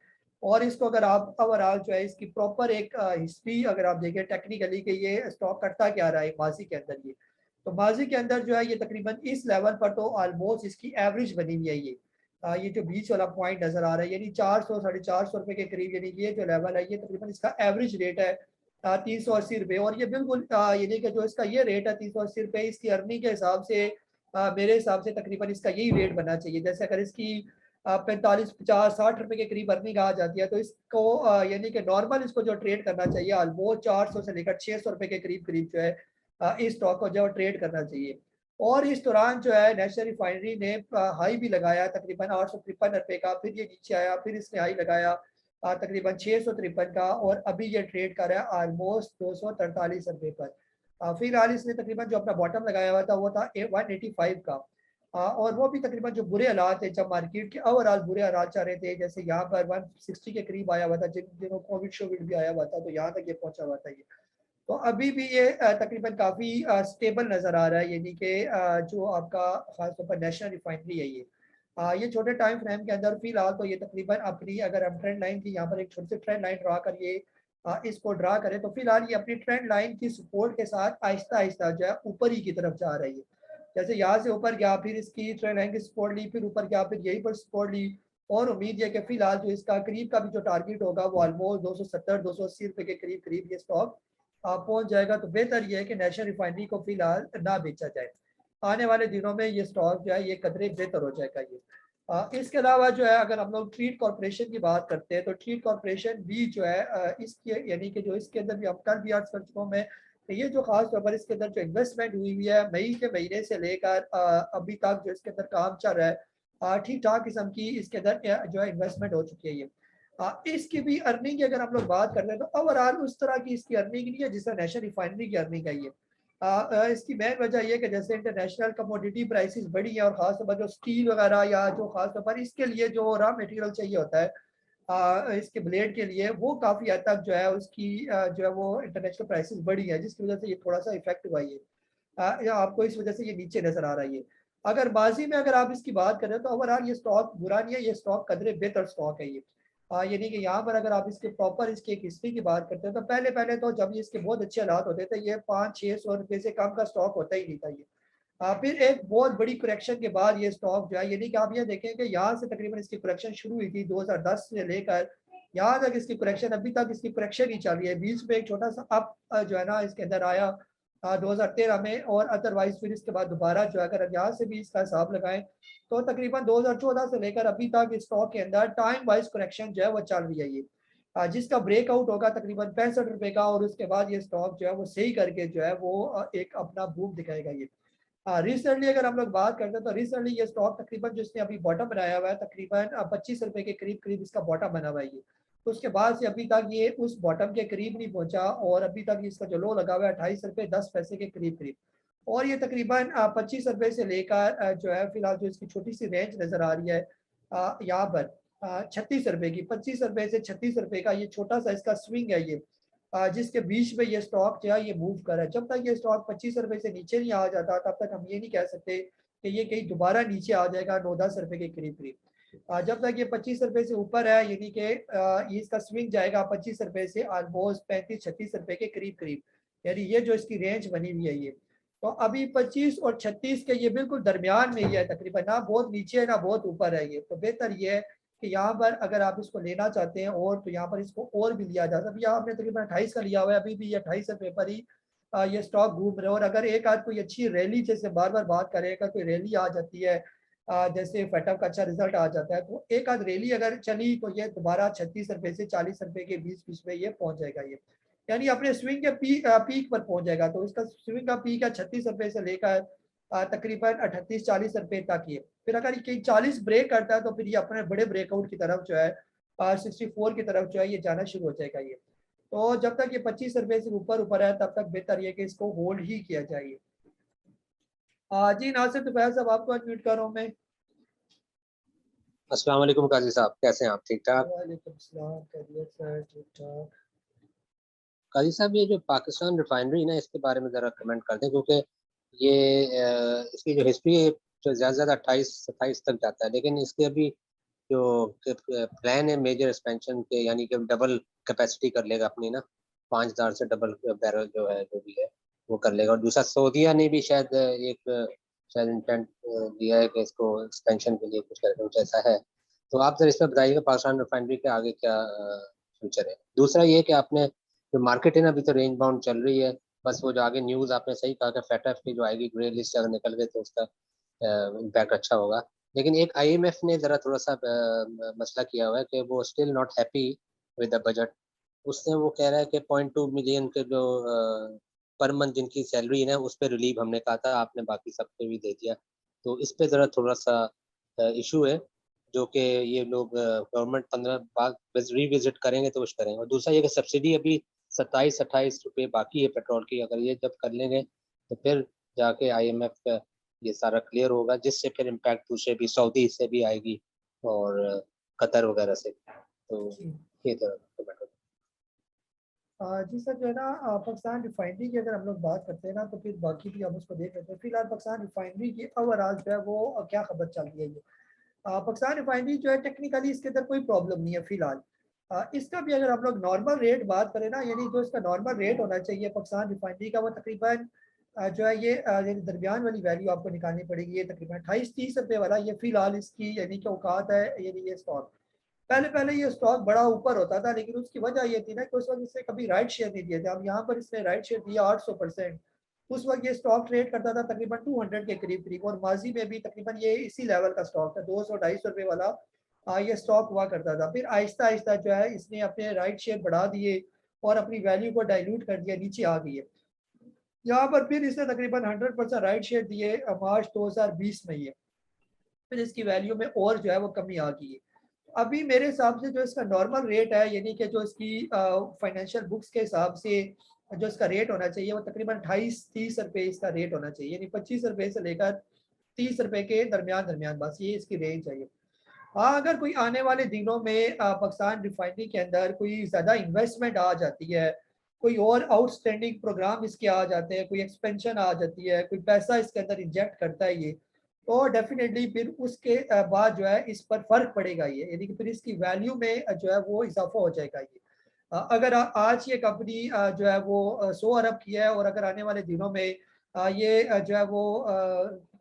और इसको अगर आप ओवरऑल जो है इसकी प्रॉपर एक हिस्ट्री अगर आप देखें टेक्निकली कि ये स्टॉक करता क्या रहा है माजी के अंदर ये, तो माजी के अंदर जो है ये तकरीबन इस लेवल पर तो ऑलमोस्ट इसकी एवरेज बनी हुई है ये जो बीच वाला पॉइंट नजर आ रहा है यानी 400 450 रुपए के करीब, यानी ये जो लेवल है ये तकरीबन इसका एवरेज रेट है 380 रुपये। और ये बिल्कुल यानी कि जो इसका ये रेट है 380 रुपये, इसकी अर्निंग के हिसाब से मेरे हिसाब से तकरीबन इसका यही रेट बनना चाहिए। जैसे अगर इसकी 45 50 60 रुपए के करीब अर्निंग आ जाती है तो इसको यानी कि नॉर्मल इसको जो ट्रेड करना चाहिए ऑलमोस्ट 400 से लेकर 600 रुपए के करीब करीब जो है इस स्टॉक को जो ट्रेड करना चाहिए। और इस दौरान जो है नेशनल रिफाइनरी ने हाई भी लगाया तकरीबन 853 रुपए का, फिर ये नीचे आया, फिर इसने हाई लगाया तकरीबन 653 का, और अभी ये ट्रेड कर रहा है ऑलमोस्ट 243 रुपए पर। फिलहाल इसने तकरीबन जो अपना बॉटम लगाया हुआ था वो था 185 का। और वो भी तकरीबन जो बुरे हालात है जब मार्केट के ओवरऑल बुरे हालात चल रहे थे, जैसे यहाँ पर 160 के करीब आया हुआ था, जिन दिनों कोविड शोविड भी आया हुआ था तो यहाँ तक ये पहुंचा हुआ था ये। तो अभी भी ये तकरीबन काफ़ी स्टेबल नज़र आ रहा है, यानी कि जो आपका खासतौर पर नेशनल रिफाइनरी है ये छोटे टाइम फ्रेम के अंदर फिलहाल तो ये तकरीबन अपनी अगर हम ट्रेंड लाइन की यहाँ पर एक छोटी सी ट्रेंड लाइन ड्रा कर ये इसको ड्रा करें तो फिलहाल ये अपनी ट्रेंड लाइन की सपोर्ट के साथ आहिस्ता आहिस्ता जो है ऊपर ही की तरफ जा रही है। जैसे यहाँ से ऊपर गया, फिर इसकी ट्रेंड लाइन की सपोर्ट ली, फिर ऊपर गया, फिर यहीं पर सपोर्ट ली, और उम्मीद है कि फिलहाल जो इसका करीब का भी जो टारगेट होगा वो ऑलमोस्ट 270 280 रुपए के करीब करीब ये स्टॉक पहुंच जाएगा। तो बेहतर यह है कि नेशनल रिफाइनरी को फिलहाल ना बेचा जाए, आने वाले दिनों में ये स्टॉक जो है ये कदरे बेहतर हो जाएगा ये। इसके अलावा जो है अगर हम लोग ट्रीट कॉर्पोरेशन की बात करते हैं तो ट्रीट कॉर्पोरेशन भी जो है इसके यानी कि जो इसके अंदर भी हम कल भी अर्ज कर चुका हूँ मैं, तो ये जो खास तौर पर इसके अंदर जो इन्वेस्टमेंट हुई हुई है मई के महीने से लेकर अभी तक जो इसके अंदर काम चल रहा है ठीक ठाक किस्म की इसके अंदर जो है इन्वेस्टमेंट हो चुकी है ये। इसकी भी अर्निंग की अगर हम लोग बात करते हैं तो ओवरऑल उस तरह की इसकी अर्निंग नहीं है जिस तरह नेशनल रिफाइनरी की अर्निंग है ये। इसकी मेन वजह यह कि जैसे इंटरनेशनल कमोडिटी प्राइसेस बढ़ी है और खासतौर पर जो स्टील वगैरह या जो खासतौर पर इसके लिए जो रॉ मटेरियल चाहिए होता है इसके ब्लेड के लिए, वो काफ़ी हद तक जो है उसकी जो है वो इंटरनेशनल प्राइसेस बढ़ी है, जिसकी वजह से ये थोड़ा सा इफेक्ट हुआ है या आपको इस वजह से ये नीचे नजर आ रहा है। अगर माजी में अगर आप इसकी बात करें तो ओवरऑल ये स्टॉक बुरा नहीं है, ये स्टॉक कदरे बेहतर स्टॉक है ये। यानी कि यहाँ पर अगर आप इसके प्रॉपर इसकी एक हिस्ट्री की बात करते हैं तो पहले पहले तो जब इसके बहुत अच्छे हालात होते थे ये 500-600 रुपये से कम का स्टॉक होता ही नहीं था ये। फिर एक बहुत बड़ी करेक्शन के बाद ये स्टॉक जो है, यानी कि आप ये देखें कि यहाँ से तकरीबन इसकी करेक्शन शुरू हुई थी 2010 से लेकर यहाँ तक इसकी करेक्शन, अभी तक इसकी करेक्शन ही चल रही है। बीच में एक छोटा सा अप जो है ना इसके अंदर आया 2013 में, और अदरवाइज फिर इसके बाद दोबारा जो है अगर यहाँ से भी इसका हिसाब लगाएं तो तकरीबन 2014 से लेकर अभी तक स्टॉक के अंदर टाइम वाइज करेक्शन जो है वो चल रही है ये, जिसका ब्रेकआउट होगा तकरीबन 65 रुपए का, और उसके बाद ये स्टॉक जो है वो सही करके जो है वो एक अपना बूम दिखाएगा ये। रिसेंटली अगर हम लोग बात करते हैं तो रिसेंटली ये स्टॉक तकरीबन जिसने अभी बॉटम बनाया हुआ है तकरीबन 25 रुपए के करीब करीब इसका बॉटम बना हुआ है ये। तो उसके बाद से अभी तक ये उस बॉटम के करीब नहीं पहुंचा, और अभी तक इसका जो लो लगा हुआ है 28 रुपए 10 पैसे के करीब करीब, और ये तकरीबन 25 रुपए से लेकर जो है फिलहाल जो इसकी छोटी सी रेंज नजर आ रही है यहाँ पर 36 रुपए की, 25 रुपए से 36 रुपए का ये छोटा सा इसका स्विंग है ये, जिसके बीच में ये स्टॉक जो है ये मूव कर रहा है। जब तक ये स्टॉक 25 रुपए से नीचे नहीं आ जाता तब तक हम ये नहीं कह सकते कि ये कहीं दोबारा नीचे आ जाएगा 9-10 रुपए के करीब करीब। जब तक ये 25 रुपए से ऊपर है यानी कि इसका स्विंग जाएगा 25 रुपए से ऑलमोस्ट 35-36 रुपए के करीब करीब, यानी ये जो इसकी रेंज बनी हुई है ये। तो अभी 25 और 36 के ये बिल्कुल दरमियान में ही है तकरीबन, ना बहुत नीचे है ना बहुत ऊपर है ये। तो बेहतर ये है कि यहाँ पर अगर आप इसको लेना चाहते हैं और तो यहाँ पर इसको और भी लिया जा सकता है। यहाँ हमने तकरीबन 28 का लिया हुआ है, अभी भी ये 28 रुपए पर ही ये स्टॉक घूम रहे हैं। और अगर एक आध कोई अच्छी रैली, जैसे बार बार बात करें, अगर कोई रैली आ जाती है जैसे फेटअप का अच्छा रिजल्ट आ जाता है, तो एक आध रैली अगर चली तो ये दोबारा 36 रुपए से 40 रुपए के बीच बीच में ये पहुंच जाएगा ये, यानी अपने स्विंग के पीक पर पहुंच जाएगा। तो इसका स्विंग का पीक है 36 रुपए से लेकर तकरीबन 38-40 रुपए तक ये। फिर अगर ये 40 ब्रेक करता है तो फिर ये अपने बड़े ब्रेकआउट की तरफ जो है 64 की तरफ जो है ये जाना शुरू हो जाएगा ये। तो जब तक ये 25 रुपए से ऊपर ऊपर है तब तक बेहतर ये कि इसको होल्ड ही किया जाए। जी नासिर तुफैल साहब, आपको अनम्यूट कर रहा हूँ मैं।
अस्सलाम वालेकुम काजी साहब, कैसे हैं आप? ठीक ठाक?
वालेकुम सलाम, खैरियत सर, ठीक ठाक।
काजी साहब, ये जो पाकिस्तान रिफाइनरी ना, इसके बारे में ज़रा कमेंट कर दें, क्योंकि ये इसकी जो हिस्ट्री है जो ज़्यादा से ज़्यादा 28-27 तक जाता है, लेकिन इसके अभी जो प्लान है मेजर एक्सपेंशन के, यानी कि डबल कैपेसिटी कर लेगा अपनी ना, 5000 से डबल बैरल जो है जो भी है वो कर लेगा। और दूसरा सऊदीया ने भी शायद एक शायद इंटेंट दिया है कि इसको एक्सपेंशन के लिए कुछ करके कुछ ऐसा है। तो आप जरा इस पर बताइएगा पाकिस्तान रिफाइनरी के आगे क्या फ्यूचर है। दूसरा ये कि आपने जो मार्केट है ना, अभी तो रेंज बाउंड चल रही है, बस वो जो आगे न्यूज़ आपने सही कहा कि फेटफ की जो आएगी ग्रे लिस्ट अगर निकल गई तो उसका इम्पैक्ट अच्छा होगा। लेकिन एक आईएमएफ ने ज़रा थोड़ा सा मसला किया हुआ है कि वो still not happy with the budget. उसने वो कह रहा है कि 0.2 मिलियन के जो पर मंथ जिनकी सैलरी है ना, उस पर रिलीव हमने कहा था, आपने बाकी सब पे भी दे दिया। तो इस पे ज़रा थोड़ा सा इशू है, जो कि ये लोग गवर्नमेंट 15 बाद रिविजिट करेंगे तो कुछ करेंगे। और दूसरा ये कि सब्सिडी अभी 27-28 रुपये बाकी है पेट्रोल की, अगर ये जब कर लेंगे तो फिर जाके आईएमएफ का ये सारा क्लियर होगा, जिससे फिर इम्पैक्ट दूसरे भी सऊदी से भी आएगी और कतर वगैरह से। तो ये तरह
जी सर, जो है ना पाकिस्तान रिफाइनरी की अगर हम लोग बात करते हैं ना तो फिर बाकी भी हम उसको देख लेते हैं। फिलहाल पाकिस्तान रिफाइनरी की ओवरऑल जो है वो क्या खबर चल रही है ये। पाकिस्तान रिफाइनरी जो है टेक्निकली इसके अंदर कोई प्रॉब्लम नहीं है फिलहाल। इसका भी अगर हम लोग नॉर्मल रेट बात करें ना, यानी जो इसका नॉर्मल रेट होना चाहिए पाकिस्तान रिफाइनरी का, वो तकरीबन जो है ये यानी दरमियान वाली वैल्यू आपको निकालनी पड़ेगी। ये तकरीबन 28-30 रुपये वाला ये फिलहाल इसकी यानी कि औकात है, यानी ये स्टॉक। पहले पहले ये स्टॉक बड़ा ऊपर होता था, लेकिन उसकी वजह ये थी ना कि उस वक्त इसने कभी राइट शेयर नहीं दिए थे। अब यहाँ पर इसने राइट शेयर दिया 800%। उस वक्त ये स्टॉक ट्रेड करता था तकरीबन 200 के करीब करीब, और माजी में भी तकरीबन ये इसी लेवल का स्टॉक था, 200-250 रुपये वाला ये स्टॉक हुआ करता था। फिर आहिस्ता आहिस्ता जो है इसने अपने राइट शेयर बढ़ा दिए और अपनी वैल्यू को डाइल्यूट कर दिया, नीचे आ गई है यहाँ पर। फिर इसने तकरीबन 100% राइट शेयर दिए मार्च 2020 में ये, फिर इसकी वैल्यू में और जो है वो कमी आ गई है। अभी मेरे हिसाब से जो इसका नॉर्मल रेट है, यानी कि जो इसकी फाइनेंशियल बुक्स के हिसाब से जो इसका रेट होना चाहिए वो तकरीबन 28-30 रुपये इसका रेट होना चाहिए, यानी 25 रुपये से लेकर 30 रुपये के दरमियान दरमियान, बस ये इसकी रेंज चाहिए। हाँ, अगर कोई आने वाले दिनों में पाकिस्तान रिफाइनरी के अंदर कोई ज़्यादा इन्वेस्टमेंट आ जाती है, कोई और आउटस्टैंडिंग प्रोग्राम इसके आ जाते हैं, कोई एक्सपेंशन आ जाती है, कोई पैसा इसके अंदर इंजेक्ट करता है ये, तो डेफिनेटली फिर उसके बाद जो है इस पर फर्क पड़ेगा ये, यानी कि फिर इसकी वैल्यू में जो है वो इजाफा हो जाएगा ये। अगर आज ये कंपनी जो है वो 100 अरब की है, और अगर आने वाले दिनों में ये जो है वो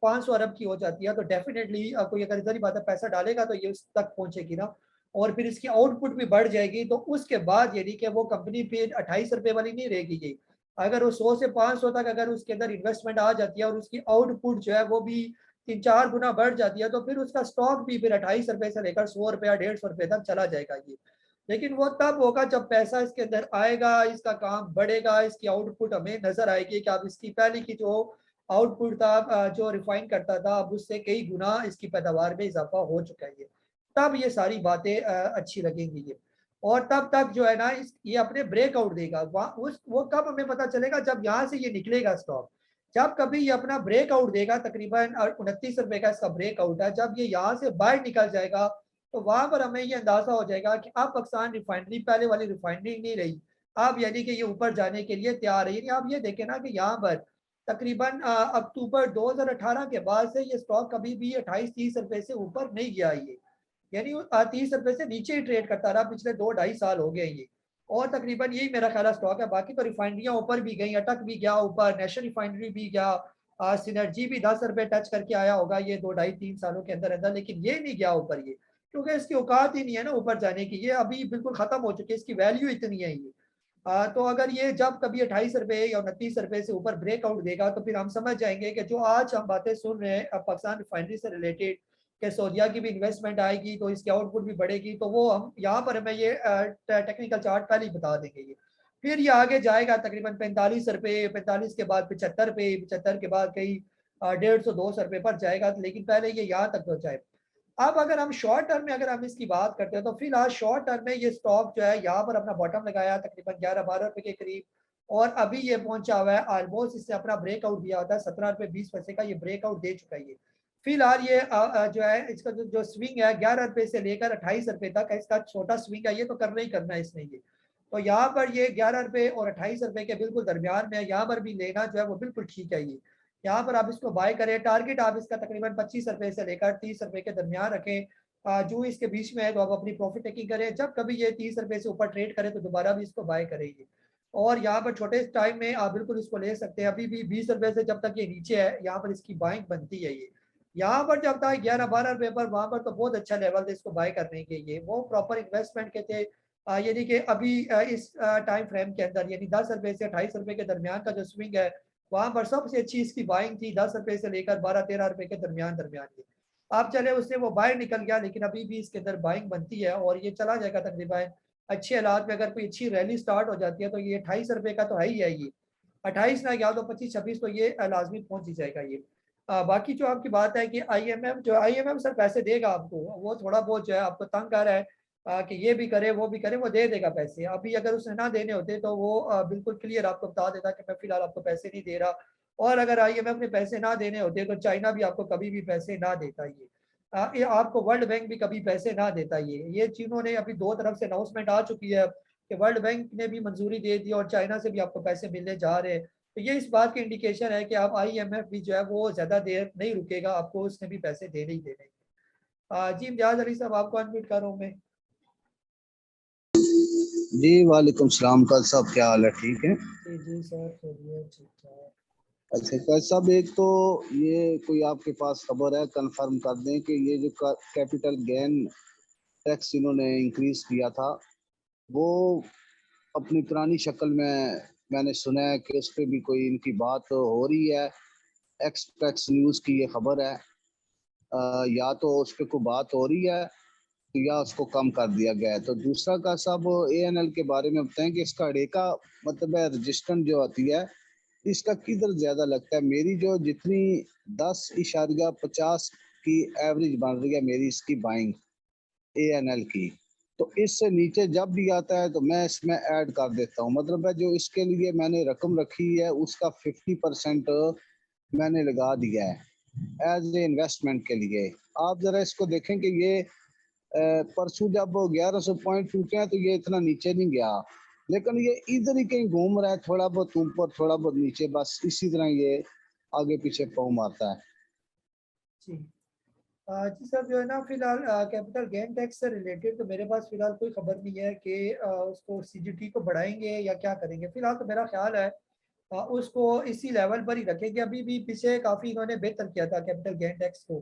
500 अरब की हो जाती है, तो डेफिनेटली कोई अगर इधर ही बात है पैसा डालेगा तो ये उस तक पहुंचेगी ना। और फिर इसकी आउटपुट भी बढ़ जाएगी, तो उसके बाद यानी कि वो कंपनी फिर 28 रुपए वाली नहीं रहेगी ये। अगर वो 100 से 500 तक अगर उसके अंदर इन्वेस्टमेंट आ जाती है और उसकी आउटपुट जो है वो भी 3-4 गुना बढ़ जाती है, तो फिर उसका स्टॉक भी फिर 28 रुपए से लेकर 100 रुपया 150 रुपए तक चला जाएगा ये। लेकिन वो तब होगा जब पैसा इसके अंदर आएगा, इसका काम बढ़ेगा, इसकी आउटपुट हमें नजर आएगी कि अब इसकी पहले की जो आउटपुट था जो रिफाइन करता था, अब उससे कई गुना इसकी पैदावार में इजाफा हो चुका है ये। तब ये सारी बातें अच्छी लगेंगी ये। और तब तक जो है ना ये अपने ब्रेकआउट देगा। वो कब हमें पता चलेगा, जब यहाँ से ये निकलेगा स्टॉक। जब कभी ये अपना ब्रेकआउट देगा, तकरीबन 29 रुपए का इसका ब्रेकआउट है, जब ये यहाँ से बाहर निकल जाएगा तो वहां पर हमें ये अंदाजा हो जाएगा कि अब पाकिस्तान रिफाइनरी पहले वाली रिफाइनरी नहीं रही, अब यानी कि ये ऊपर जाने के लिए तैयार है। यानी आप ये देखें ना कि यहाँ पर तकरीबन अक्टूबर 2018 के बाद से ये स्टॉक कभी भी 28-30 रुपए से ऊपर नहीं गया ये, यानी 30 रुपए से नीचे ही ट्रेड करता रहा पिछले 2-2.5 साल हो गए ये। और तकरीबन यही मेरा ख्याल स्टॉक है। बाकी तो रिफाइनरियां ऊपर भी गई, अटक भी गया ऊपर, नेशनल रिफाइनरी भी गया, सिनर्जी भी 10 रुपए टच करके आया होगा ये 2-2.5-3 सालों के अंदर अंदर, लेकिन ये नहीं गया ऊपर ये, क्योंकि इसकी औकात ही नहीं है ना ऊपर जाने की। ये अभी बिल्कुल खत्म हो चुकी है, इसकी वैल्यू इतनी है ये। तो अगर ये जब कभी 28 रुपए या 29 रुपए से ऊपर ब्रेकआउट देगा, तो फिर हम समझ जाएंगे कि जो आज हम बातें सुन रहे हैं पाकिस्तान रिफाइनरी से रिलेटेड कि सऊदीया की भी इन्वेस्टमेंट आएगी तो इसकी आउटपुट भी बढ़ेगी, तो वो हम यहाँ पर हमें ये टेक्निकल चार्ट पहले ही बता देंगे ये। फिर ये आगे जाएगा तकरीबन 45 रुपए, 45 के बाद 75 रुपए, 75 के बाद कई 150-200 रुपए पर जाएगा, लेकिन पहले ये यहाँ तक तो जाए। अब अगर हम शॉर्ट टर्म में अगर हम इसकी बात करते हैं, तो फिलहाल शॉर्ट टर्म में ये स्टॉक जो है यहाँ पर अपना बॉटम लगाया तकरीबन 11-12 रुपए के करीब, और अभी ये पहुंचा हुआ है ऑलमोस्ट, इससे अपना ब्रेकआउट दिया होता है 17 रुपए 20 पैसे का, ये ब्रेकआउट दे चुका है ये। फिलहाल ये जो है इसका जो स्विंग है 11 रुपए से लेकर 28 रुपए तक है, इसका छोटा स्विंग है, ये तो करना ही करना है इसने ये। तो यहाँ पर ये 11 रुपए और 28 रुपए के बिल्कुल दरमियान में है, यहाँ पर भी लेना जो है वो बिल्कुल ठीक है ये। यहाँ पर आप इसको बाय करें, टारगेट आप इसका तकरीबन 25 रुपए से लेकर 30 रुपए के दरमियान रखें। जो इसके बीच में है तो आप अपनी प्रॉफिट टेकिंग करें, जब कभी ये 30 रुपए से ऊपर ट्रेड करें तो दोबारा भी इसको बाय करेंगे। और यहाँ पर छोटे टाइम में आप बिल्कुल इसको ले सकते हैं, अभी भी 20 रुपए से जब तक ये नीचे है यहाँ पर इसकी बाइंग बनती है ये। यहाँ पर जब तक 11-12 रुपए पर, वहां पर तो बहुत अच्छा लेवल था इसको बाय करने के, ये वो प्रॉपर इन्वेस्टमेंट के थे। यानी कि अभी इस टाइम फ्रेम के अंदर यानी 10 रुपए से 28 रुपए के दरमियान का जो स्विंग है, वहां पर सबसे अच्छी इसकी बाइंग थी 10 रुपए से लेकर 12-13 रुपए के दरमियान दरमियान ये। आप चले उससे वो बाहर निकल गया, लेकिन अभी भी इसके अंदर बाइंग बनती है और ये चला जाएगा तकरीबन अच्छे हालात में। अगर कोई अच्छी रैली स्टार्ट हो जाती है तो ये 28 रुपए का तो है ही है ये, 28 ना गया तो 25-26 तो ये लाजमी पहुंच ही जाएगा ये। बाकी जो आपकी बात है कि आईएमएफ सर पैसे देगा आपको, वो थोड़ा बहुत जो है आपको तंग कर रहा है कि ये भी करे वो भी करे, वो दे देगा पैसे। अभी अगर उसने ना देने होते तो वो बिल्कुल क्लियर आपको बता देता कि मैं फिलहाल आपको पैसे नहीं दे रहा। और अगर आईएमएफ ने पैसे ना देने होते तो चाइना भी आपको कभी भी पैसे ना देता ये आपको वर्ल्ड बैंक भी कभी पैसे ना देता ये चीनों ने अभी दो तरफ से अनाउंसमेंट आ चुकी है कि वर्ल्ड बैंक ने भी मंजूरी दे दी और चाइना से भी आपको पैसे मिलने जा रहे हैं। तो ये इस बात की इंडिकेशन है कि आप आईएमएफ भी जो है वो ज्यादा देर नहीं रुकेगा, आपको उसने भी पैसे देने ही देने। जी इम्तियाज अली साहब आपको अनम्यूट कर रहा हूँ मैं।
जी वालेकुम सलाम। कल साहब क्या हाल है? ठीक है
जी सर, चलिए ठीक ठाक।
अच्छा कल साहब, एक तो ये कोई आपके पास खबर है, कंफर्म कर दें कि ये जो कैपिटल गेन टैक्स इन्होंने इंक्रीज किया था वो अपनी पुरानी शक्ल में मैंने सुना है कि उस पर भी कोई इनकी बात हो रही है। एक्सप्रेस न्यूज़ की ये खबर है, या तो उस पर कोई बात हो रही है या उसको कम कर दिया गया है। तो दूसरा का साहब एएनएल के बारे में बताएं कि इसका अड़ेका मतलब है रजिस्टेंट जो आती है इसका किधर ज्यादा लगता है? मेरी जो जितनी 10.50 की एवरेज बन रही है मेरी इसकी बाइंग एएनएल की, तो इससे नीचे जब भी आता है तो मैं इसमें ऐड कर देता हूँ। मतलब है जो इसके लिए मैंने रकम रखी है उसका 50% मैंने लगा दिया है एज ए इन्वेस्टमेंट के लिए। आप जरा इसको देखें कि ये परसों जब 1100 पॉइंट टूटे हैं तो ये इतना नीचे नहीं गया, लेकिन ये इधर ही कहीं घूम रहा है, थोड़ा बहुत ऊपर थोड़ा बहुत नीचे, बस इसी तरह ये आगे पीछे पाँव मारता है।
जी जी सर, जो है ना फिलहाल कैपिटल गेन टैक्स से रिलेटेड तो मेरे पास फिलहाल कोई खबर नहीं है कि उसको सीजीटी को बढ़ाएंगे या क्या करेंगे। फिलहाल तो मेरा ख्याल है उसको इसी लेवल पर ही रखेंगे। अभी भी पीछे काफ़ी इन्होंने बेहतर किया था कैपिटल गेन टैक्स को।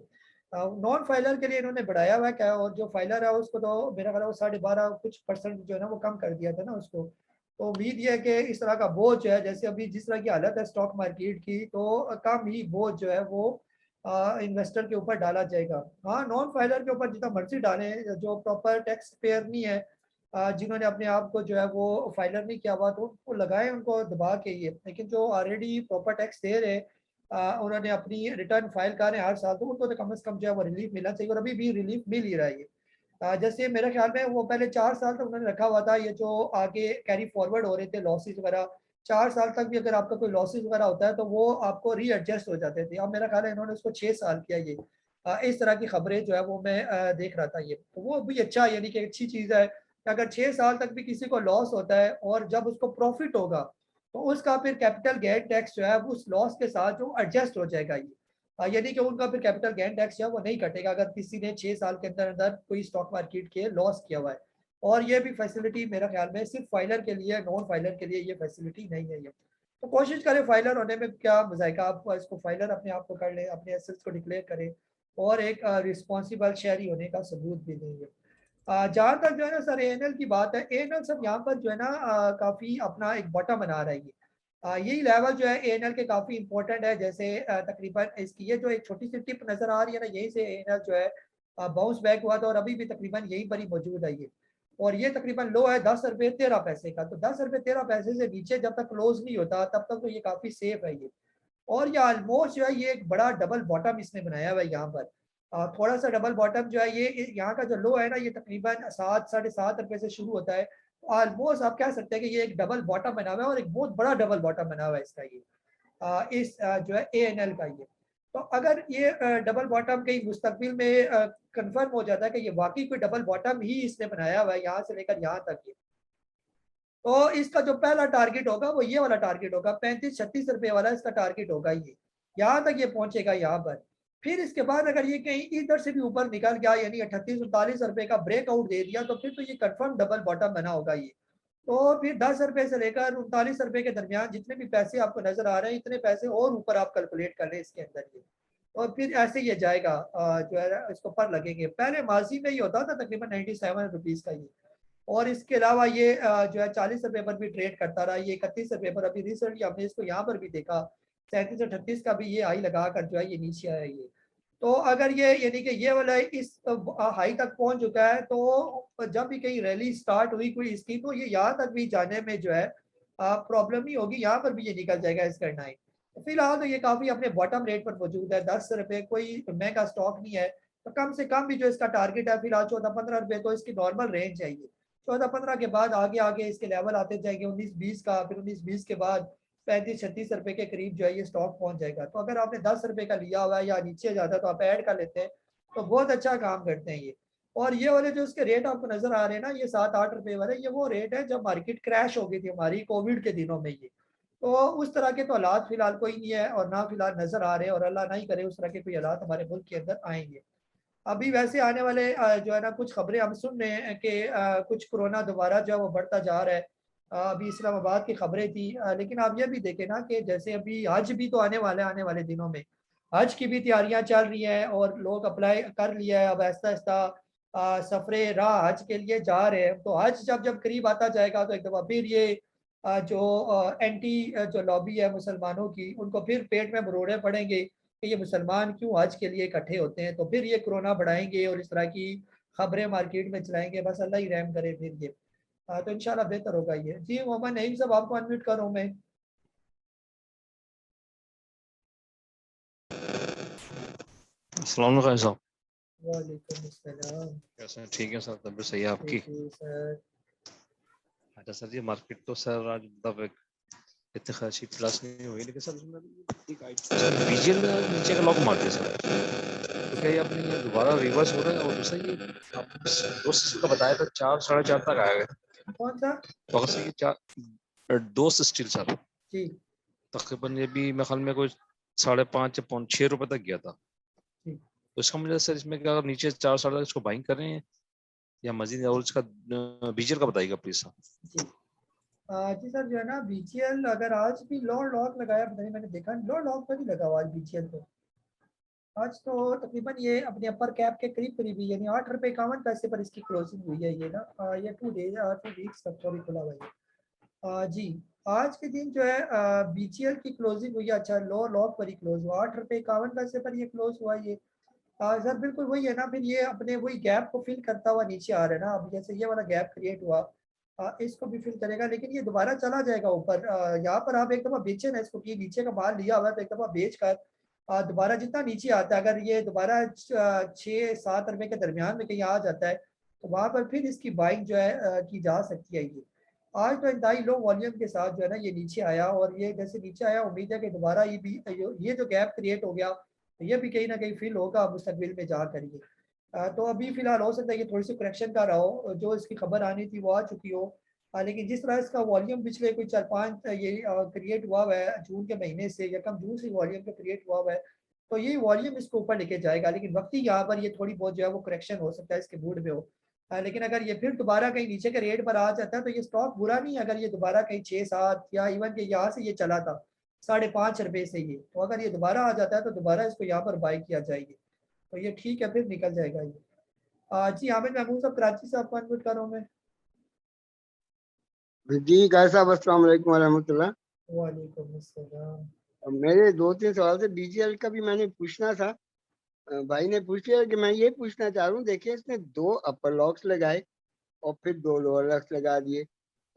नॉन फाइलर के लिए इन्होंने बढ़ाया हुआ है क्या, और जो फाइलर है उसको तो मेरा ख्याल है वो 12.5 कुछ परसेंट जो है ना वो कम कर दिया था ना उसको। तो उम्मीद ये है कि इस तरह का बोझ जो है, जैसे अभी जिस तरह की हालत है स्टॉक मार्केट की, तो कम ही बोझ जो है वो इन्वेस्टर के ऊपर डाला जाएगा। हाँ, नॉन फाइलर के ऊपर जितना मर्जी डालें, जो प्रॉपर टैक्स पेयर नहीं है, जिन्होंने अपने आप को जो है वो फाइलर नहीं किया हुआ, तो उनको लगाए, उनको दबा के ये। लेकिन जो ऑलरेडी प्रॉपर टैक्स दे रहे हैं, उन्होंने अपनी रिटर्न फाइल कर रहे हैं हर साल, तो उनको तो कम से कम जो है वो रिलीफ मिलना चाहिए, और अभी भी रिलीफ मिल ही रहा है ये। जैसे मेरे ख्याल में वो पहले 4 साल तक उन्होंने रखा हुआ था, ये जो आगे कैरी फॉरवर्ड हो रहे थे लॉसेस वगैरह, 4 साल तक भी अगर आपका कोई लॉसेस वगैरह होता है तो वो आपको रीएडजस्ट हो जाते थे। अब मेरा ख्याल है इन्होंने उसको 6 साल किया ये। इस तरह की खबरें जो है वो मैं देख रहा था ये, तो वो भी अच्छा, यानी कि अच्छी चीज़ है कि अगर 6 साल तक भी किसी को लॉस होता है और जब उसको प्रॉफिट होगा तो उसका फिर कैपिटल गेन टैक्स जो है उस लॉस के साथ जो एडजस्ट हो जाएगा ये। यानी कि उनका फिर कैपिटल गेन टैक्स है वो नहीं कटेगा अगर किसी ने 6 साल के अंदर अंदर कोई स्टॉक मार्केट के लॉस किया हुआ है। और ये भी फैसिलिटी मेरा ख्याल में सिर्फ फाइलर के लिए, नॉन फाइलर के लिए ये फैसिलिटी नहीं है ये। तो कोशिश करें फाइलर होने में, क्या मजायका, आप इसको फाइलर अपने आप को कर लें, अपने एसेट्स को डिक्लेयर करें और एक रिस्पॉन्सिबल शहरी होने का सबूत भी देंगे। जहाँ तक जो है ना सर एएनएल की बात है, एएनएल सब यहाँ पर जो है ना काफ़ी अपना एक बॉटम बना रहा है ये। यही लेवल जो है एएनएल के काफ़ी इंपॉर्टेंट है। जैसे तकरीबन इसकी ये जो एक छोटी सी टिप नज़र आ रही है ना, यहीं से एएनएल जो है बाउंस बैक हुआ था और अभी भी तकरीबन यहीं पर ही मौजूद है ये। और ये तकरीबन लो है 10 रुपये 13 पैसे का। तो 10 रुपये 13 पैसे से नीचे जब तक क्लोज नहीं होता तब तक तो ये काफ़ी सेफ है ये। और ये ऑलमोस्ट जो है ये एक बड़ा डबल बॉटम इसने बनाया हुआ है यहाँ पर। थोड़ा सा डबल बॉटम जो है ये यहाँ का जो लो है ना, ये तकरीबन 7 साढ़े 7 रुपए से शुरू होता है। ऑलमोस्ट आप कह सकते हैं कि ये एक डबल बॉटम बना हुआ है और एक बहुत बड़ा डबल बॉटम बना हुआ है इसका ये, जो है एएनएल का ये। तो अगर ये डबल बॉटम कहीं मुस्तकबिल में कंफर्म हो जाता है कि ये वाकई कोई डबल बॉटम ही इसने बनाया हुआ है यहाँ से लेकर यहाँ तक ये, तो इसका जो पहला टारगेट होगा वो ये वाला टारगेट होगा, 35-36 रुपए वाला इसका टारगेट होगा ये। यहाँ तक ये पहुंचेगा यहाँ पर। फिर इसके बाद अगर ये कहीं इधर से भी ऊपर निकल गया, यानी 38-39 रुपए का ब्रेकआउट दे दिया, तो फिर तो ये कंफर्म डबल बॉटम बना होगा ये। तो फिर 10 रुपए से लेकर 39 रुपए के दरमियान जितने भी पैसे आपको नजर आ रहे हैं, इतने पैसे और ऊपर आप कैलकुलेट कर लें इसके अंदर ये। और फिर ऐसे ये जाएगा, जो है इसको पर लगेंगे। पहले माजी में ये होता था तकरीबन 97 रुपीज का ये। और इसके अलावा ये जो है 40 रुपए पर भी ट्रेड करता रहा, ये 31 रुपए पर। अभी रिसेंटली हमने इसको यहाँ पर भी देखा 37-38 का भी ये हाई लगा कर जो है ये नीचे आया ये। तो अगर ये यानी कि ये वाला इस हाई तक पहुंच चुका है, तो जब भी कहीं रैली स्टार्ट हुई कोई इसकी, तो ये यहाँ तक भी जाने में जो है प्रॉब्लम नहीं होगी, यहाँ पर भी ये निकल जाएगा इसका नाइन। फिलहाल तो ये काफी अपने बॉटम रेट पर मौजूद है। 10 रुपए कोई महंगा स्टॉक नहीं है, तो कम से कम भी जो इसका टारगेट है फिलहाल 14-15 रुपए, तो इसकी नॉर्मल रेंज है ये। 14-15 के बाद आगे आगे इसके लेवल आते जाएंगे 19-20 का, फिर 19-20 के बाद 35-36 रुपए के करीब जो है ये स्टॉक पहुंच जाएगा। तो अगर आपने 10 रुपए का लिया हुआ है या नीचे जाता तो आप ऐड कर लेते हैं, तो बहुत अच्छा काम करते हैं ये। और ये वाले जो इसके रेट आपको नजर आ रहे हैं ना, ये 7-8 रुपए वाले, ये वो रेट है जब मार्केट क्रैश हो गई थी हमारी कोविड के दिनों में ये। तो उस तरह के तो हालात फिलहाल कोई नहीं है और ना फिलहाल नजर आ रहे हैं, और अल्लाह नहीं करे उस तरह के कोई हालात हमारे मुल्क के अंदर आएंगे। अभी वैसे आने वाले जो है ना कुछ खबरें हम सुन रहे हैं कि कुछ कोरोना दोबारा जो है वो बढ़ता जा रहा है। अभी इस्लामाबाद की खबरें थी, लेकिन आप ये भी देखें ना कि जैसे अभी हज भी तो आने वाला है, आने वाले दिनों में हज की भी तैयारियां चल रही हैं और लोग अप्लाई कर लिया है। अब आहिस्ता आहिस्ता सफरे राह हज के लिए जा रहे हैं। तो हज जब जब करीब आता जाएगा तो एक दफ़ा फिर ये जो एंटी जो लॉबी है मुसलमानों की, उनको फिर पेट में मरोड़े पड़ेंगे कि ये मुसलमान क्यों हज के लिए इकट्ठे होते हैं। तो फिर ये कोरोना बढ़ाएंगे और इस तरह की खबरें मार्केट में चलाएंगे। बस अल्लाह ही रहम करे फिर ये। तो इंशाल्लाह बेहतर होगा ये। जी मोहम्मद नईम साहब, आपको अनम्यूट कर रहा हूँ मैं।
अस्सलाम वालेकुम साहब।
वालेकुम अस्सलाम।
कैसे हैं? ठीक है सर, तबीयत सही है आपकी?
जी सर।
अच्छा सर, ये मार्केट तो सर आज मतलब इतनी खासी प्लस नहीं हुई, लेकिन सर इसमें एक आइटम बीजीएल नीचे का लॉक मार दिया सर। तो क्या ये अपनी ये दोबारा रिवर्स हो रहा है? और दूसरा ये आपने दोस्त का बताया था 4-4.5 तक आएगा,
कौन सा?
तो अगर से ये 4 दोस्त स्टील सर
जी
तकरीबन ये भी मेरे ख्याल में कोई 5.5 या 6 रुपए तक गया था।
जी।
तो इसका मुझे सर इसमें क्या अगर नीचे 4-4 इसको बाइंग कर रहे हैं या मजीद, और इसका बीजीएल का बताइएगा प्लीज सर।
जी जी सर, जो है ना बीजीएल अगर आज भी लो लॉक लगाया, पता नहीं मैंने देखा लो लॉक पर नहीं लगा हुआ आज बीजीएल तो। आज तो तकरीबन ये अपने अपर कैप के करीब करीब ही, यानी 8 रुपये 51 पैसे पर इसकी क्लोजिंग हुई है ये ना। ये 2 वीक्स तक सॉरी खुला हुआ है जी। आज के दिन जो है बीजीएल की क्लोजिंग हुई है, अच्छा लो लॉक पर ही क्लोज हुआ, 8 रुपये 51 पैसे पर ये क्लोज हुआ ये। सर बिल्कुल वही है ना, फिर ये अपने वही गैप को फिल करता हुआ नीचे आ रहा है ना। अब जैसे ये वाला गैप क्रिएट हुआ, इसको भी फिल करेगा, लेकिन ये दोबारा चला जाएगा ऊपर। यहाँ पर आप एक दफा बेचे ना इसको, कि नीचे का माल लिया हुआ है तो एक दफा बेच कर दोबारा जितना नीचे आता है, अगर ये दोबारा 6-7 रुपए के दरमियान में कहीं आ जाता है तो वहां पर फिर इसकी बाइंग जो है की जा सकती है ये। आज तो इंतहाई लो वॉल्यूम के साथ जो है ना ये नीचे आया, और ये जैसे नीचे आया उम्मीद है कि दोबारा ये भी ये जो गैप क्रिएट हो गया तो ये भी कहीं ना कहीं फिल होगा मुस्तकबिल में जा करिए। तो अभी फिलहाल हो सकता है कि थोड़ी सी करेक्शन का रहा हो, जो इसकी खबर आनी थी वो आ चुकी हो। लेकिन जिस तरह इसका वॉल्यूम पिछले कोई 4-5 ये क्रिएट हुआ है जून के महीने से, या कम जून से वॉल्यूम का क्रिएट हुआ है, तो ये वॉल्यूम इसको ऊपर लेके जाएगा। लेकिन वक्ती यहाँ पर ये थोड़ी बहुत जो है वो करेक्शन हो सकता है इसके मूड में हो। लेकिन अगर ये फिर दोबारा कहीं नीचे के रेट पर आ जाता है तो ये स्टॉक बुरा नहीं है। अगर ये दोबारा कहीं 6-7 या इवन के यहाँ से ये चला था 5.5 रुपए से ये, तो अगर ये दोबारा आ जाता है तो दोबारा इसको यहाँ पर बाई किया जाएगी, तो ये ठीक है, फिर निकल जाएगा ये। जी हामिद महमूद साहब कराची से आपको अनम्यूट कर रहा हूँ मैं।
जी गाय साहब अस्सलाम वालेकुम रहमतुल्लाह।
वालेकुम अस्सलाम।
मेरे 2-3 सवाल थे, बीजीएल का भी मैंने पूछना था। भाई ने पूछ लिया कि मैं ये पूछना चाह रहा हूँ, देखिए इसने 2 अपर लॉक्स लगाए और फिर 2 लोअर लॉक्स लगा दिए,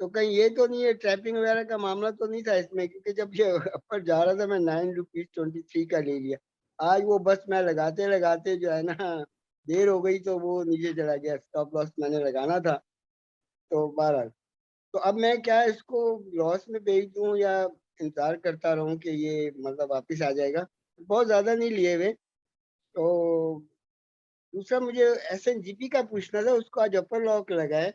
तो कहीं ये तो नहीं है ट्रैपिंग वगैरह का मामला तो नहीं था इसमें? क्योंकि जब ये अपर जा रहा था मैं 9 रुपीज 23 का ले लिया, आज वो बस मैं लगाते लगाते जो है ना देर हो गई तो वो नीचे चला गया, स्टॉप लॉस मैंने लगाना था। तो 12, तो अब मैं क्या इसको लॉस में बेच दूं या इंतजार करता रहूं कि ये मतलब वापस आ जाएगा? बहुत ज्यादा नहीं लिए हुए। तो दूसरा मुझे एसएनजीपी का पूछना था, उसको आज अपर लॉक लगा है,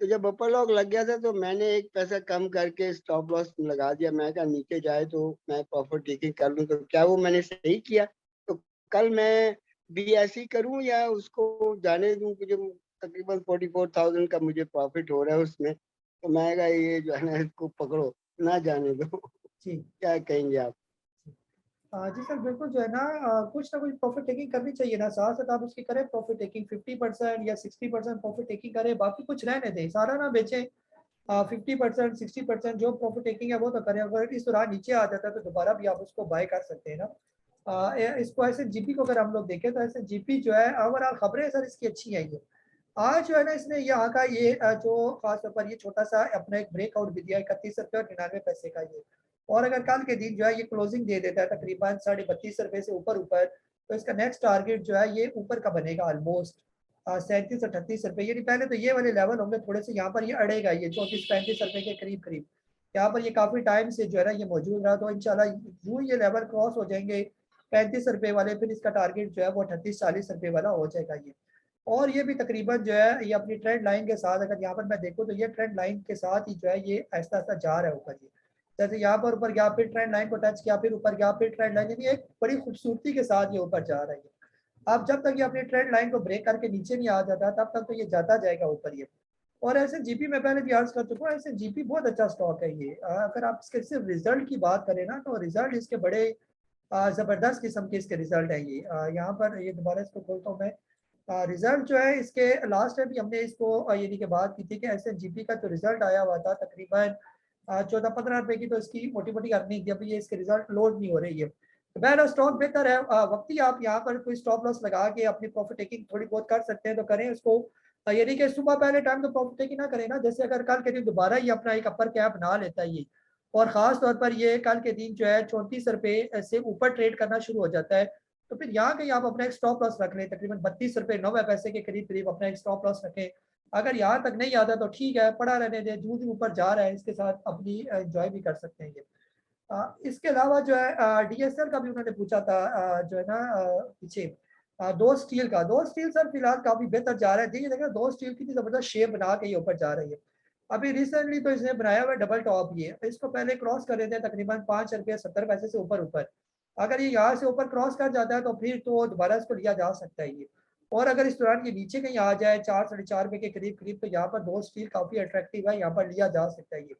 तो जब अपर लॉक लग गया था तो मैंने 1 पैसा कम करके स्टॉप लॉस लगा दिया। मैं कहा नीचे जाए तो मैं प्रॉफिट टेकिंग कर लूं, तो क्या वो मैंने सही किया? तो कल मैं भी ऐसे ही करूं या उसको जाने दूं? मुझे तकरीबन 44,000 का मुझे प्रॉफिट हो रहा है उसमें, तो मैं कहा ये जो है ना इसको पकड़ो, ना जाने दो।
जी
क्या कहेंगे आप?
जी सर बिल्कुल जो है ना कुछ ना कुछ प्रॉफिट टेकिंग करनी चाहिए ना, साथ साथ आप उसकी करें प्रॉफिट टेकिंग 50% या 60% प्रॉफिट टेकिंग करें, बाकी कुछ रहने दें, सारा ना बेचें। 50% 60% जो प्रॉफिट टेकिंग है वो तो करें। अगर इस दौरान नीचे आ जाता है तो दोबारा भी आप उसको बाय कर सकते हैं ना। इसको ऐसे जीपी को अगर हम लोग देखें तो ऐसे जीपी जो है ओवरऑल खबरें सर इसकी अच्छी हैं ये। आज जो है ना इसने यहाँ का ये जो खास तौर पर ये छोटा सा अपना एक ब्रेकआउट भी दिया 31 रुपये और 99 पैसे का ये, और अगर कल के दिन जो है ये क्लोजिंग दे देता है तकरीबन 32.5 रुपये से ऊपर ऊपर, तो इसका नेक्स्ट टारगेट जो है ये ऊपर का बनेगा ऑलमोस्ट 37-38 रुपये। यानी पहले तो ये वाले लेवल होंगे थोड़े से, यहाँ पर ये अड़ेगा ये 34-35 रुपये के करीब करीब। यहाँ पर ये काफी टाइम से जो है ना ये मौजूद रहा, तो इंशाल्लाह यूं ये लेवल क्रॉस हो जाएंगे 35 रुपये वाले, फिर इसका टारगेट जो है वो 38-40 रुपये वाला हो जाएगा ये। और ये भी तकरीबन जो है ये अपनी ट्रेंड लाइन के साथ, अगर यहाँ पर मैं देखूँ तो ये ट्रेंड लाइन के साथ ही जो है ये आहिस्ता आहिस्ता जा रहा है ऊपर ये। जैसे यहाँ पर ऊपर गया, फिर ट्रेंड लाइन को टच किया, फिर ऊपर गया, फिर ट्रेंड लाइन, यानी एक बड़ी खूबसूरती के साथ ये ऊपर जा रहा है। अब जब तक ये अपनी ट्रेंड लाइन को ब्रेक करके नीचे नहीं आ जाता तब तक तो ये जाता जाएगा ऊपर ये। और ऐसे जीपी में पहले भी अर्ज कर चुका हूँ, ऐसे जीपी बहुत अच्छा स्टॉक है ये। अगर आप इसके सिर्फ रिजल्ट की बात करें ना तो रिजल्ट इसके बड़े जबरदस्त किस्म के इसके रिजल्ट है ये। यहाँ पर ये दोबारा इसको खोलता हूँ मैं। रिजल्ट जो है इसके लास्ट टाइम भी हमने इसको यानी कि बात की थी कि ऐसे जीपी का जो रिजल्ट आया हुआ था तकरीबन 14-15 रुपए की, तो इसकी मोटी मोटी अर्निंग थी। अभी ये इसके रिजल्ट लोड नहीं हो रही है, तो बहरहाल स्टॉक बेहतर है। वक्ती आप यहाँ पर कोई स्टॉप लॉस लगा के अपनी प्रॉफिट टेकिंग थोड़ी बहुत कर सकते हैं तो करें उसको। यानी कि सुबह पहले टाइम तो प्रॉफिट टेकिंग ना करें ना, जैसे अगर कल के दिन दोबारा ही अपना एक अपर कैप ना लेता है ये, और खास तौर पर ये कल के दिन जो है 34 रुपए से ऊपर ट्रेड करना शुरू हो जाता है, तो फिर यहाँ कहीं आप अपना एक स्टॉप लॉस रख लें तकरीबन 32 रुपए 90 पैसे के करीब करीब अपना एक स्टॉप लॉस रखें। अगर यहाँ तक नहीं आता तो ठीक है, पड़ा रहने दें, जो भी ऊपर जा रहा है इसके साथ अपनी एंजॉय भी कर सकते हैं ये। इसके अलावा जो है डीएसएल का भी उन्होंने पूछा था जो है ना पीछे दो स्टील का। दो स्टील सर फिलहाल काफी बेहतर जा रहा है, देखिए देखिए दो स्टील की जबरदस्त शेप बना के ये ऊपर जा रही है। अभी रिसेंटली तो इसने बनाया हुआ डबल टॉप, ये इसको पहले क्रॉस कर रहे थे तकरीबन 5 रुपये 70 पैसे से ऊपर ऊपर। अगर ये यहाँ से ऊपर क्रॉस कर जाता है तो फिर तो दोबारा इसको लिया जा सकता है ये। और अगर इस दौरान ये नीचे कहीं आ जाए 4-4.5 रुपए के करीब करीब, तो यहाँ पर दो स्टील काफी अट्रैक्टिव है, यहाँ पर लिया जा सकता है ये।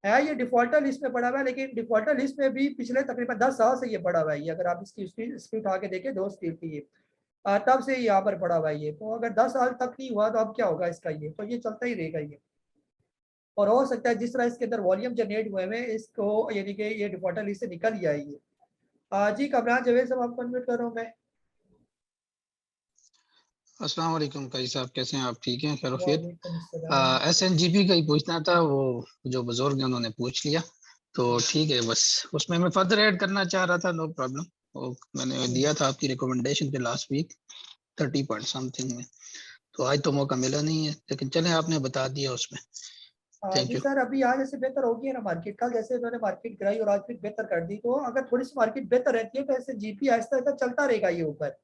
है ये डिफॉल्टर लिस्ट में पड़ा हुआ है, लेकिन डिफॉल्टर लिस्ट में भी पिछले तकरीबन 10 साल से ये पड़ा हुआ है। ये अगर आप इसकी हिस्ट्री उठा के देखें 2 स्टील की, ये तब से यहाँ पर पड़ा हुआ है ये। तो अगर 10 साल तक नहीं हुआ तो अब क्या होगा इसका, ये तो ये चलता ही रहेगा ये। और हो सकता है जिस तरह इसके अंदर वॉल्यूम जनरेट हुए हैं इसको, यानी कि ये डिफॉल्टर लिस्ट से निकल ही आएगी। जी कमरान जावेद साहब आपको अनम्यूट कर रहा हूँ मैं।
अस्सलाम वालेकुम काजी साहब, कैसे हैं आप? ठीक हैं, खैरियत?
वालेकुम अस्सलाम।
SNGP का ही पूछना था, वो जो बुजुर्ग हैं उन्होंने पूछ लिया तो ठीक है। बस उसमें मैं फर्दर ऐड करना चाह रहा था, नो प्रॉब्लम। वो मैंने दिया था आपकी रिकमेंडेशन पे लास्ट वीक 30 पॉइंट समथिंग में, तो आज तो मौका मिला नहीं है, लेकिन चलें आपने बता दिया उसमें। Thank
ji
you.
सर, अभी आज जैसे बेहतर हो गई है ना मार्केट, कल जैसे इन्होंने मार्केट गिराई और आज फिर बेहतर कर दी, तो अगर थोड़ी सी मार्केट बेहतर रहती है तो ऐसे जीपी आहिस्ता आहिस्ता चलता रहेगा ये ऊपर।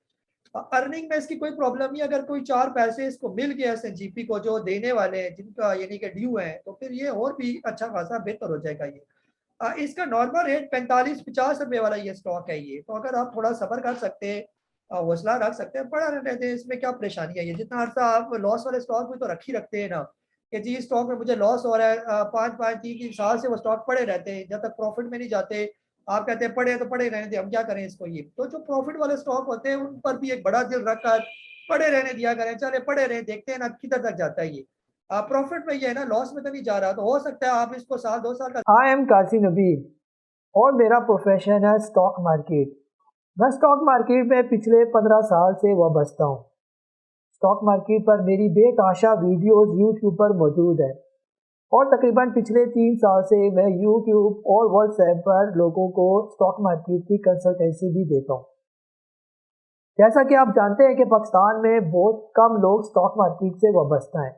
अर्निंग में इसकी कोई प्रॉब्लम नहीं, अगर कोई 4 पैसे इसको मिल गया ऐसे जीपी को जो देने वाले हैं जिनका यानी कि ड्यू है, तो फिर ये और भी अच्छा खासा बेहतर हो जाएगा ये। इसका नॉर्मल रेट 45-50 रुपए वाला ये स्टॉक है ये। तो अगर आप थोड़ा सब्र कर सकते हैं, हौसला रख सकते हैं, पड़ा रहने दें, इसमें क्या परेशानी है। ये जितना अर्सा आप लॉस वाले स्टॉक में तो रख ही रखते हैं ना, कि जी स्टॉक में मुझे लॉस हो रहा है, 5-5-3-3 साल से वो स्टॉक पड़े रहते हैं, जब तक प्रॉफिट में नहीं जाते। आप कहते हैं पड़े तो पड़े रहने दें, हम क्या करें इसको। ये तो जो प्रॉफिट वाले स्टॉक होते हैं उन पर भी एक बड़ा दिल रखकर पड़े रहने दिया करें, चले पड़े रहे, देखते हैं ना किधर तक जाता है ये। प्रॉफिट में ये है ना, लॉस में तो नहीं जा रहा, तो हो सकता है आप इसको साल 2 साल का।
आई एम काजी नबील और मेरा प्रोफेशन है स्टॉक मार्केट। मैं स्टॉक मार्केट में पिछले 15 साल से वाबस्ता हूँ। स्टॉक मार्केट पर मेरी बेतहाशा वीडियोस यूट्यूब पर मौजूद है और तकरीबन पिछले 3 साल से मैं यूट्यूब और व्हाट्सएप पर लोगों को स्टॉक मार्केट की कंसल्टेंसी भी देता हूँ। जैसा कि आप जानते हैं कि पाकिस्तान में बहुत कम लोग स्टॉक मार्केट से वाबस्ता हैं।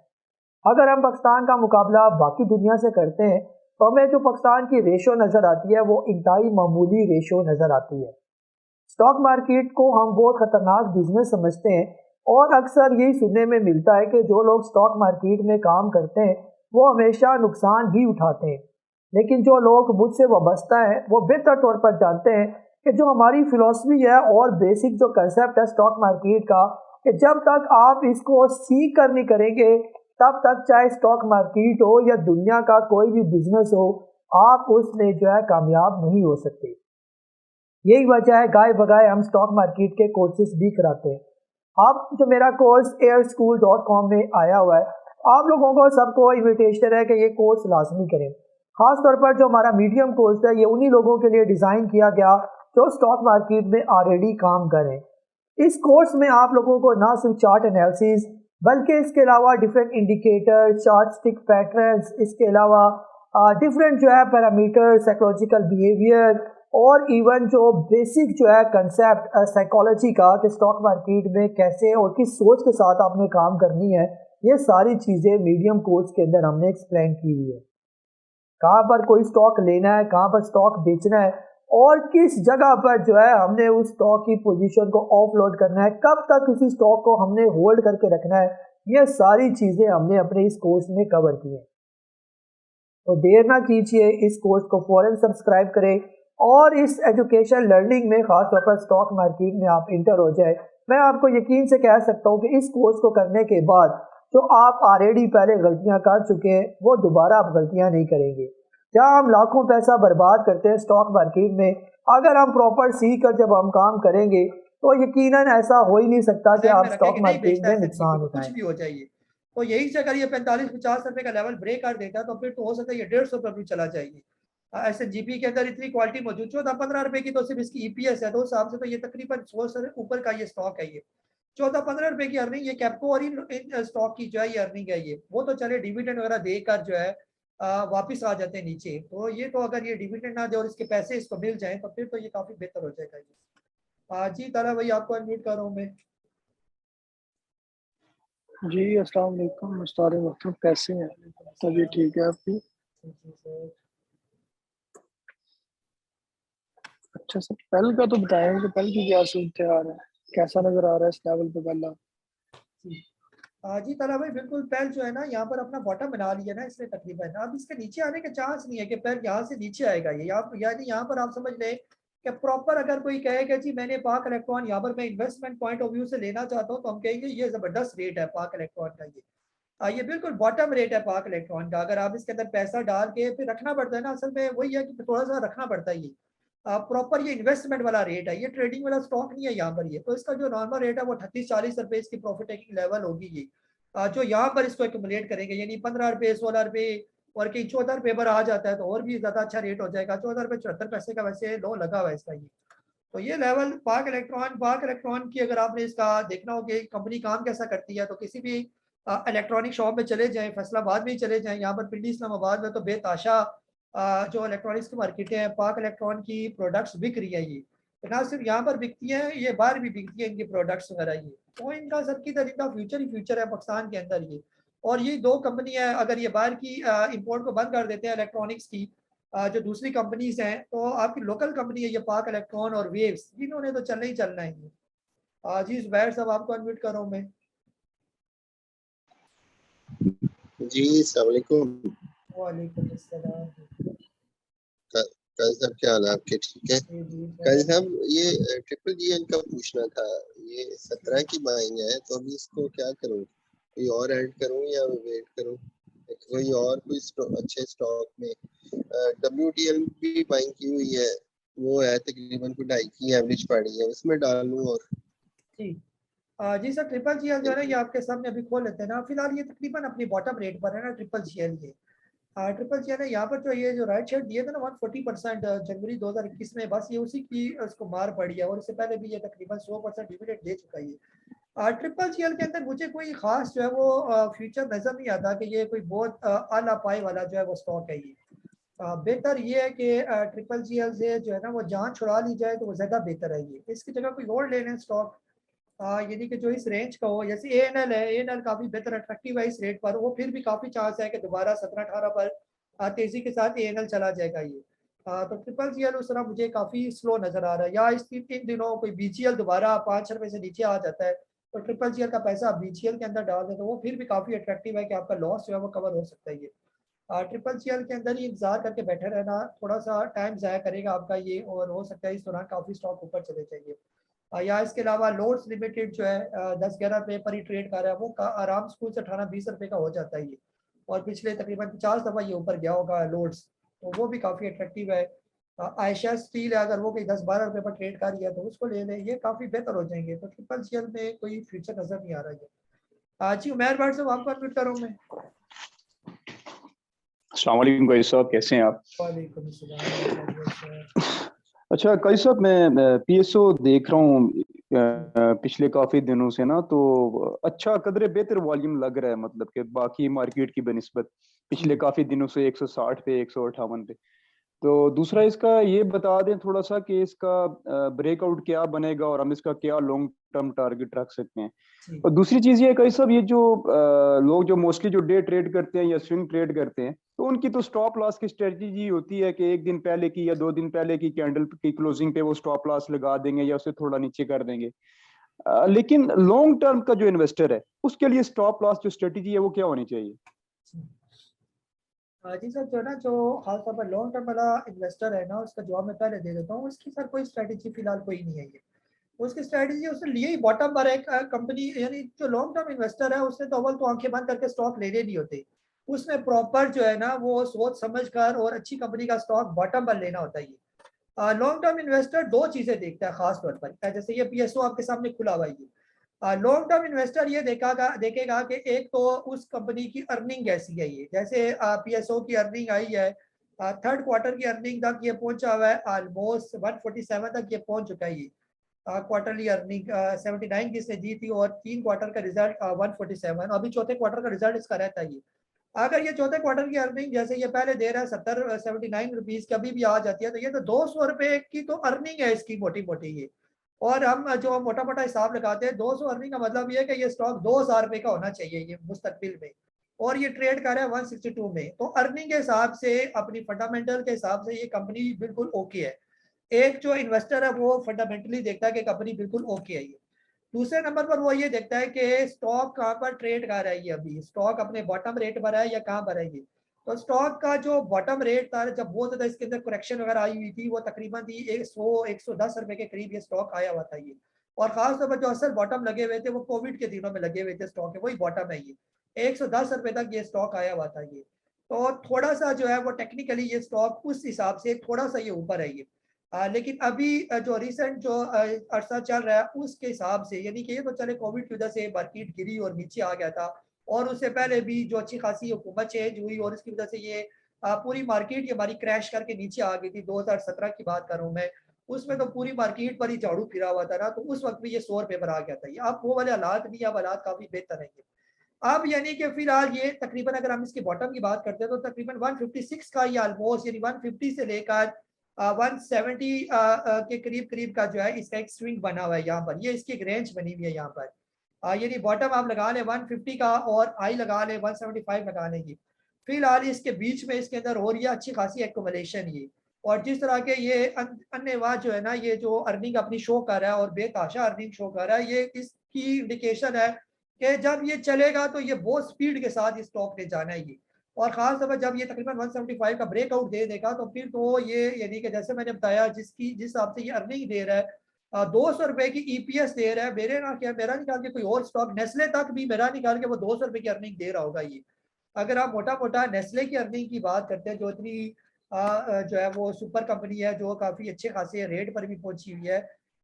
अगर हम पाकिस्तान का मुकाबला बाकी दुनिया से करते हैं तो हमें जो पाकिस्तान की रेशो नज़र आती है वो इंतहाई मामूली रेशो नज़र आती है। स्टॉक मार्केट को हम बहुत ख़तरनाक बिजनेस समझते हैं और अक्सर यही सुनने में मिलता है कि जो लोग स्टॉक मार्केट में काम करते हैं वो हमेशा नुकसान ही उठाते हैं। लेकिन जो लोग मुझसे वाबस्ता हैं वो बेहतर तौर पर जानते हैं कि जो हमारी फ़िलॉसफी है और बेसिक जो कंसेप्ट है स्टॉक मार्केट का, कि जब तक आप इसको सीख कर नहीं करेंगे तब तक चाहे स्टॉक मार्केट हो या दुनिया का कोई भी बिजनेस हो, आप उसमें जो है कामयाब नहीं हो सकते। यही वजह है गाय बगाए हम स्टॉक मार्केट के कोर्सेज भी कराते हैं। आप जो मेरा कोर्स airschool.com में आया हुआ है, आप लोगों को सबको इन्विटेशन है कि ये कोर्स लाजमी करें। खास तौर पर जो हमारा मीडियम कोर्स है ये उन्हीं लोगों के लिए डिज़ाइन किया गया जो स्टॉक मार्केट में ऑलरेडी काम करें। इस कोर्स में आप लोगों को ना सिर्फ चार्ट एनालिसिस बल्कि इसके अलावा different indicator, chart stick patterns, इसके अलावा डिफरेंट जो है पैरामीटर, साइकोलॉजिकल बिहेवियर और इवन जो बेसिक जो है कंसेप्ट साइकोलॉजी का कि स्टॉक मार्केट में कैसे और किस सोच के साथ आपने काम करनी है, ये सारी चीज़ें मीडियम कोर्स के अंदर हमने एक्सप्लेन की हुई है। कहाँ पर कोई स्टॉक लेना है, कहाँ पर स्टॉक बेचना है और किस जगह पर जो है हमने उस स्टॉक की पोजीशन को ऑफलोड करना है, कब तक किसी स्टॉक को हमने होल्ड करके रखना है, ये सारी चीज़ें हमने अपने इस कोर्स में कवर की हैं। तो देर ना कीजिए, इस कोर्स को फ़ौरन सब्सक्राइब करें और इस एजुकेशन लर्निंग में ख़ास तौर पर स्टॉक मार्केट में आप इंटर हो जाए। मैं आपको यकीन से कह सकता हूँ कि इस कोर्स को करने के बाद जो आप ऑलरेडी पहले गलतियाँ कर चुके हैं वो दोबारा आप गलतियाँ नहीं करेंगे। जहाँ हम लाखों पैसा बर्बाद करते हैं स्टॉक मार्केट में, अगर हम प्रॉपर सीख कर जब हम काम करेंगे तो यकीनन ऐसा हो ही नहीं सकता कि आप स्टॉक मार्केट में नुकसान
कुछ
उठाएं।
भी हो जाए। तो यही से अगर ये 45-50 रुपए का लेवल ब्रेक कर देता तो फिर तो हो सकता है ये 150 पर भी चला जाएगी। ऐसे जीपी के अंदर इतनी क्वालिटी मौजूद, 14-15 रुपए की तो सिर्फ इसकी ईपीएस है, तो उस हिसाब से तो ये तकरीबन 100 से ऊपर का ये स्टॉक है। ये 14-15 रुपए की अर्निंग ये कैप्को और इन स्टॉक की जो है ये अर्निंग है ये। वो तो चले डिविडेंड वगैरह देकर जो है वापिस आ जाते हैं नीचे। तो ये तो अगर ये डिविडेंड ना दे और इसके पैसे इसको मिल जाए तो फिर तो ये काफी बेहतर हो जाएगा ये। जी ताला भाई आपको अनम्यूट कर रहा हूँ मैं।
जी अस्सलाम वालेकुम मुस्तार वक्त, कैसे हैं? तबीयत ठीक है आपकी? अच्छा सर, पहल का तो बताएं कि पहल की क्या सूरत है, कैसा नजर आ रहा है इस लेवल पे पहला?
जी ताला भाई बिल्कुल, पैर जो है ना यहाँ पर अपना बॉटम बना लिया ना इसने तकरीबन, अब इसके नीचे आने का चांस नहीं है कि पैर यहाँ से नीचे आएगा ये। यानी यहाँ पर आप समझ लें कि प्रॉपर अगर कोई कहेगा जी मैंने पाक इलेक्ट्रॉन यहाँ पर मैं इन्वेस्टमेंट पॉइंट ऑफ व्यू से लेना चाहता हूँ तो हम कहेंगे ये जबरदस्त रेट है पाक इलेक्ट्रॉन का ये। ये बिल्कुल बॉटम रेट है पाक इलेक्ट्रॉन का। अगर आप इसके अंदर पैसा डाल के फिर रखना पड़ता है ना, असल में वही है कि थोड़ा सा रखना पड़ता है। ये प्रॉपर ये इन्वेस्टमेंट वाला रेट है, ये ट्रेडिंग वाला स्टॉक नहीं है यहाँ पर। ये तो इसका जो नॉर्मल रेट है वो 38-40 रुपए इसकी प्रॉफिट टेकिंग लेवल होगी। ये जो यहाँ पर इसको एक्यूमुलेट करेंगे, यानी 15 रुपए, 16 रुपए, और कहीं 14 रुपए पर आ जाता है तो और भी ज्यादा अच्छा रेट हो जाएगा। 14 रुपए 74 पैसे का वैसे लो लगा हुआ है इसका। ये तो ये लेवल पाक इलेक्ट्रॉन की अगर आपने इसका देखना हो कि कंपनी काम कैसा करती है, तो किसी भी इलेक्ट्रॉनिक शॉप में चले जाएं, फैसलाबाद में ही चले जाएं, यहाँ पर पिंडी इस्लामाबाद में तो बेताशा जो इलेक्ट्रॉनिक्स की मार्केटें हैं, पाक इलेक्ट्रॉन की प्रोडक्ट्स बिक रही है। ये तो ना सिर्फ यहाँ पर बिकती हैं, ये बाहर भी बिकती है इनकी प्रोडक्ट्स वगैरह। ये तो इनका सबकी तरह इनका फ्यूचर ही फ्यूचर है पाकिस्तान के अंदर। ये और ये दो कंपनी है, अगर ये बाहर की इंपोर्ट को बंद कर देते हैं इलेक्ट्रॉनिक्स की, जो दूसरी कंपनीज हैं, तो आपकी लोकल कंपनी है ये पाक इलेक्ट्रॉन और वेव्स, इन्होंने तो चलना ही चलना है। ये जी जुबैर साहब आपको अनम्यूट कर रहा हूँ मैं।
जी अस्सलाम वालेकुम।
वालेकुम अस्सलाम।
काजी साहब क्या हाल है आपके? ठीक है काजी साहब, ये ट्रिपल जीएल का पूछना था। ये 17 की बाइंग है, तो अभी इसको क्या करूं? कोई और ऐड करूं या वेट करूं? कोई और कोई अच्छे स्टॉक में WTL भी बाइंग की हुई है, वो है तकरीबन 2.5 की एवरेज पड़ी है, उसमें डालूं? और
जी सर, ट्रिपल जीएल जो है ना ये आपके सामने अभी खोल लेते हैं ना। फिलहाल ये तकरीबन अपनी बॉटम रेट पर है ना ट्रिपल जीएल। ये ट्रिपल जीएल है यहाँ पर जो ये जो राइट शेड दिए थे ना 140% जनवरी 2021 में, बस ये उसी की उसको मार पड़ी है, और इससे पहले भी ये तकरीबन 100% डिविडेंड दे चुका है। ट्रिपल जीएल के अंदर मुझे कोई खास जो है वो फ्यूचर नजर नहीं आता कि ये कोई बहुत आला पाई वाला जो है वो स्टॉक है। ये बेहतर ये है कि ट्रिपल जीएल से जो है ना वो जान छुड़ा ली जाए तो वो ज्यादा बेहतर है। ये इसकी जगह कोई और ले लें स्टॉक, यानी कि जो इस रेंज का हो। जैसे ANL है, ANL काफी बेहतर अट्रैक्टिव है इस रेट पर, वो फिर भी काफी चांस है कि दोबारा 17-18 पर तेजी के साथ ANL चला जाएगा। ये तो ट्रिपल जीएल उस तरह मुझे काफी स्लो नजर आ रहा है। या इस इन दिनों कोई BGL दोबारा 5 रुपए से नीचे आ जाता है तो ट्रिपल जीएल का पैसा BGL के अंदर डाल दे तो वो फिर भी काफी अट्रैक्टिव है कि आपका लॉस जो है वो कवर हो सकता है। ये ट्रिपल जीएल के अंदर ही इंतजार करके बैठे रहना थोड़ा सा टाइम जाया करेगा आपका ये, और हो सकता है इस दौरान काफी स्टॉक ऊपर चले जाएंगे। या इसके अलावा लोड्स लिमिटेड जो है 10-11 रुपए पर ही ट्रेड कर रहा है, वो आराम स्कूल से 18-20 रुपए का हो जाता है। ये और पिछले तकरीबन 50 दफा ये ऊपर गया होगा लोड्स, तो वो भी काफी अट्रैक्टिव है। आयशा स्टील है, अगर वो कोई 10-12 रुपए पर ट्रेड कर रही है तो उसको ले लें, ये काफी बेहतर हो जाएंगे। तो ट्रिपल जीएल में कोई फ्यूचर नजर नहीं आ रहा है। जी उमैर भाई साहब आपको अनम्यूट कर रहा हूं मैं।
अस्सलाम वालेकुम काजी साहब, कैसे हैं आप?
वालेकुम अस्सलाम।
अच्छा काजी साहब, मैं PSO देख रहा हूँ पिछले काफी दिनों से ना, तो अच्छा कदरे बेहतर वॉल्यूम लग रहा है, मतलब कि बाकी मार्केट की बनिस्बत पिछले काफी दिनों से 160 पे, 158 पे। तो दूसरा इसका ये बता दें थोड़ा सा कि इसका ब्रेकआउट क्या बनेगा और हम इसका क्या लॉन्ग टर्म टारगेट रख सकते हैं। और दूसरी चीज ये कई सब, ये जो लोग जो मोस्टली जो डे ट्रेड करते हैं या स्विंग ट्रेड करते हैं, तो उनकी तो स्टॉप लॉस की स्ट्रेटजी होती है कि एक दिन पहले की या 2 दिन पहले की कैंडल की क्लोजिंग पे वो स्टॉप लॉस लगा देंगे या उसे थोड़ा नीचे कर देंगे। लेकिन लॉन्ग टर्म का जो इन्वेस्टर है उसके लिए स्टॉप लॉस जो स्ट्रेटजी है वो क्या होनी चाहिए?
जी सर, जो ना जो खासतौर पर लॉन्ग टर्म वाला इन्वेस्टर है ना, उसका जवाब मैं पहले दे देता हूँ। उसकी सर कोई स्ट्रेटजी फिलहाल कोई नहीं है। ये उसकी स्ट्रेटजी उसने लिए ही बॉटम पर एक कंपनी, यानी जो लॉन्ग टर्म इन्वेस्टर है उसने तो अव्वल तो आंखें बंद करके स्टॉक लेने नहीं होते, उसने प्रॉपर जो है ना वो सोच समझ कर और अच्छी कंपनी का स्टॉक बॉटम पर लेना होता है। लॉन्ग टर्म इन्वेस्टर दो चीजें देखता है खास तौर पर, जैसे ये PSO आपके सामने खुला हुआ है। लॉन्ग टर्म इन्वेस्टर ये देखेगा कि एक तो उस कंपनी की अर्निंग कैसी है। ये जैसे PSO की अर्निंग आई है, थर्ड क्वार्टर की अर्निंग तक ये पहुंचा हुआ है, ऑलमोस्ट 147 तक ये पहुंच चुका है। ये क्वार्टरली अर्निंग 79 की इसने दी थी, और 3 क्वार्टर का रिजल्ट 147, अभी चौथे क्वार्टर का रिजल्ट इसका रहता है। ये अगर ये चौथे क्वार्टर की अर्निंग जैसे ये पहले दे रहा है 79 रुपीज की अभी भी आ जाती है, तो ये तो 200 रुपए की तो अर्निंग है इसकी मोटी मोटी। ये और हम जो मोटा मोटा हिसाब लगाते हैं 200 अर्निंग का मतलब ये है कि ये स्टॉक 2000 रुपए का होना चाहिए ये मुस्तकबिल में, और ये ट्रेड कर रहा है 162 में। तो अर्निंग के हिसाब से, अपनी फंडामेंटल के हिसाब से ये कंपनी बिल्कुल ओके है। एक जो इन्वेस्टर है वो फंडामेंटली देखता है कि कंपनी बिल्कुल ओके है। ये दूसरे नंबर पर वो ये देखता है कि स्टॉक कहाँ पर ट्रेड कर रहा है, ये अभी स्टॉक अपने बॉटम रेट पर है या कहाँ पर है। ये तो स्टॉक का जो बॉटम रेट था, जब बहुत ज्यादा इसके अंदर करेक्शन वगैरह आई हुई थी, वो तकरीबन थी 100-110 रुपए के करीब ये स्टॉक आया हुआ था। ये और खासतौर पर जो असल बॉटम लगे हुए थे वो कोविड के दिनों में लगे हुए थे स्टॉक के, वही बॉटम है। ये 110 रुपए तक ये स्टॉक आया हुआ था ये। तो थोड़ा सा जो है वो टेक्निकली ये स्टॉक उस हिसाब से थोड़ा सा ये ऊपर है ये। लेकिन अभी जो रिसेंट जो अरसा चल रहा है उसके हिसाब से, यानी कि ये तो चले कोविड की वजह से मार्केट गिरी और नीचे आ गया था, और उससे पहले भी जो अच्छी खासी हुकूमत चेंज हुई और इसकी वजह से ये पूरी मार्केट हमारी क्रैश करके नीचे आ गई थी। 2017 की बात कर रहा हूँ मैं, उसमें तो पूरी मार्केट पर ही झाड़ू फिरा हुआ था ना, तो उस वक्त भी ये 100 रुपए पर आ गया था ये। अब वो वाले हालात नहीं, अब हालात काफी बेहतर है। अब यानी कि फिलहाल ये तकरीबन अगर हम इसके बॉटम की बात करते हैं तो तकरीबन 156 का ये ऑलमोस्ट, यानी 150 से लेकर 170 के करीब करीब का जो है इसका एक स्विंग बना हुआ है यहाँ पर। ये इसकी एक रेंज बनी हुई है यहाँ पर, यानी बॉटम आप लगा लें 150 का और हाई लगा लें 175 लगा लेंगे। फिलहाल इसके बीच में इसके अंदर हो रही है अच्छी खासी एक्यूमुलेशन ये, और जिस तरह के ये अन्यवा जो है ना, ये जो अर्निंग अपनी शो कर रहा है और बेतहाशा अर्निंग शो कर रहा है, ये इसकी इंडिकेशन है कि जब ये चलेगा तो ये बहुत स्पीड के साथ स्टॉक ले जाना है ये। और खास तौर पर जब ये तकरीबन 175 का ब्रेकआउट दे देगा तो फिर तो ये, यानी कि जैसे मैंने बताया जिस हिसाब से ये अर्निंग दे रहा है 200 रुपए की ईपीएस दे रहा है, मेरा निकाल के कोई और स्टॉक नेस्ले तक भी मेरा निकाल के वो 200 रुपए की अर्निंग दे रहा होगा ये। अगर आप मोटा मोटा नेस्ले की अर्निंग की बात करते हैं जो इतनी जो है वो सुपर कंपनी है जो काफी अच्छे खासे रेट पर भी पहुंची हुई है,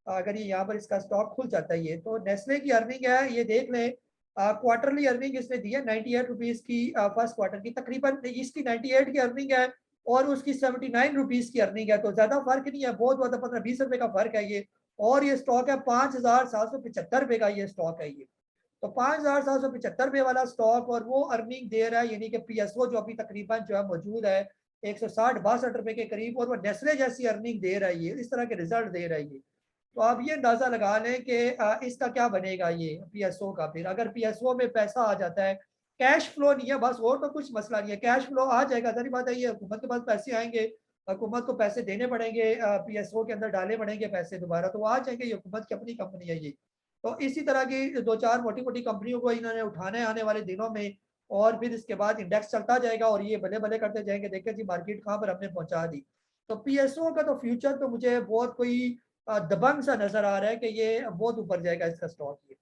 अगर ये यहाँ पर इसका स्टॉक खुल जाता है ये, तो नेस्ले की अर्निंग है ये देख लें, क्वार्टरली अर्निंग इसने दी है 98 रुपीज की फर्स्ट क्वार्टर की, तकरीबन इसकी 98 की अर्निंग है और उसकी 79 रुपीज की अर्निंग है, तो ज्यादा फर्क नहीं है, बहुत ज्यादा 15-20 रुपए का फर्क है ये। और ये स्टॉक है 5,775 रुपए का ये स्टॉक है ये। तो 5,775 रुपए वाला स्टॉक और वो अर्निंग दे रहा है, यानी कि पीएसओ जो अभी तकरीबन जो है मौजूद है 160-62 रुपए के करीब, और वो नेस्ले जैसी अर्निंग दे रहा है ये, इस तरह के रिजल्ट दे रहा है ये। तो आप ये अंदाजा लगा लें कि इसका क्या बनेगा ये पीएसओ का। फिर अगर पीएसओ में पैसा आ जाता है, कैश फ्लो नहीं है बस, और तो कुछ मसला नहीं है, कैश फ्लो आ जाएगा, सारी बात है ये हुकूमत के पास पैसे आएंगे, हुकूमत को पैसे देने पड़ेंगे, पीएसओ के अंदर डाले पड़ेंगे पैसे दोबारा, तो वो आ जाएंगे, ये हुकूमत की अपनी कंपनी है ये। तो इसी तरह की 2-4 मोटी मोटी कंपनियों को इन्होंने उठाना है आने वाले दिनों में, और फिर इसके बाद इंडेक्स चलता जाएगा और ये भले भले करते जाएंगे, देखें जी मार्केट कहाँ पर हमने पहुंचा दी। तो पीएसओ का तो फ्यूचर तो मुझे बहुत कोई दबंग सा नजर आ रहा है कि ये बहुत ऊपर जाएगा इसका स्टॉक ये,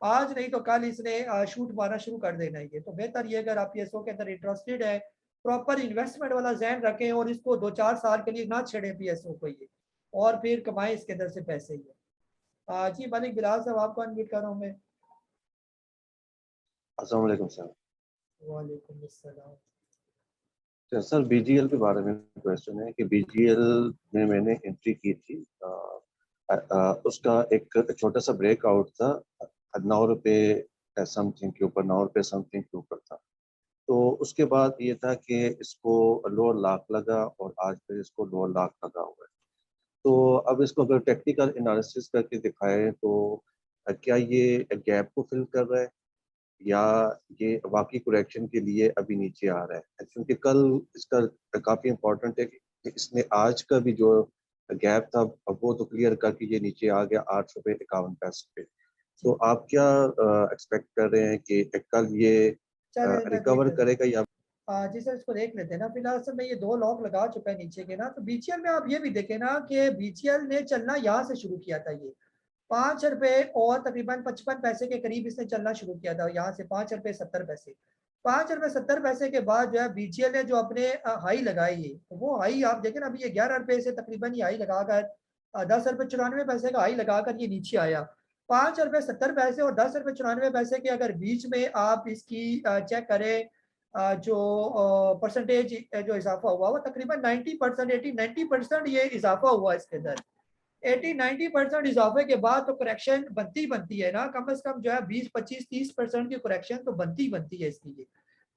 आज नहीं तो कल इसने शूट मारना शुरू कर देना है ये। तो बेहतर ये अगर आप पीएसओ के अंदर इंटरेस्टेड है, प्रॉपर इन्वेस्टमेंट वाला जहन रखें और इसको 2-4 साल के लिए ना छेड़ें पीएसओ को ये, और फिर कमाएं इसके अंदर से पैसे ये। जी मालिक बिलाल साहब आपको अनम्यूट कर रहा हूँ मैं।
अस्सलाम वालेकुम सर।
वालेकुम अस्सलाम।
तो सर बीजीएल के बारे में क्वेश्चन है कि बीजीएल में मैंने एंट्री की थी, उसका एक छोटा सा ब्रेकआउट था 9 रुपये समथिंग के ऊपर, 9 रुपये समथिंग के ऊपर था। तो उसके बाद ये था कि इसको लोअर लाख लगा और आज फिर इसको लोअर लाख लगा हुआ है। तो अब इसको अगर टेक्निकल एनालिसिस करके दिखाएं तो क्या ये गैप को फिल कर रहा है या ये वाकई करेक्शन के लिए अभी नीचे आ रहा है, क्योंकि कल इसका काफ़ी इम्पोर्टेंट है कि इसने आज का भी जो गैप था अब वो तो क्लियर करके ये नीचे आ गया 8.51 रुपये पे। तो आप क्या एक्सपेक्ट कर रहे हैं कि कल ये रिकवर करेगा या?
जी सर इसको देख लेते हैं ना। फिलहाल सर मैं ये 2 लॉक लगा चुका है नीचे के ना। तो बीजीएल में आप ये भी देखें ना कि बीजीएल ने चलना यहाँ से शुरू किया था, ये 5 रुपए और तकरीबन 55 पैसे के करीब इसने चलना शुरू किया था, यहाँ से 5 रुपए 70 पैसे। 5 रुपए 70 पैसे के बाद जो है बीजीएल ने जो अपने हाई लगाई है, तो वो हाई आप देखें ना, अभी ये 11 रुपए से तकरीबन ये हाई लगाकर 10 रुपए 94 पैसे का हाई लगाकर ये नीचे आया। 5 रुपए 70 पैसे और 10 रुपए 94 पैसे के अगर बीच में आप इसकी चेक करें जो परसेंटेज जो इजाफा हुआ वो तकरीबन 90%, 80-90% ये इजाफा हुआ इसके अंदर। 80-90% इजाफे के बाद तो करेक्शन बनती है ना, कम से कम जो है 20-25-30% की करेक्शन तो बनती है इसकी ये।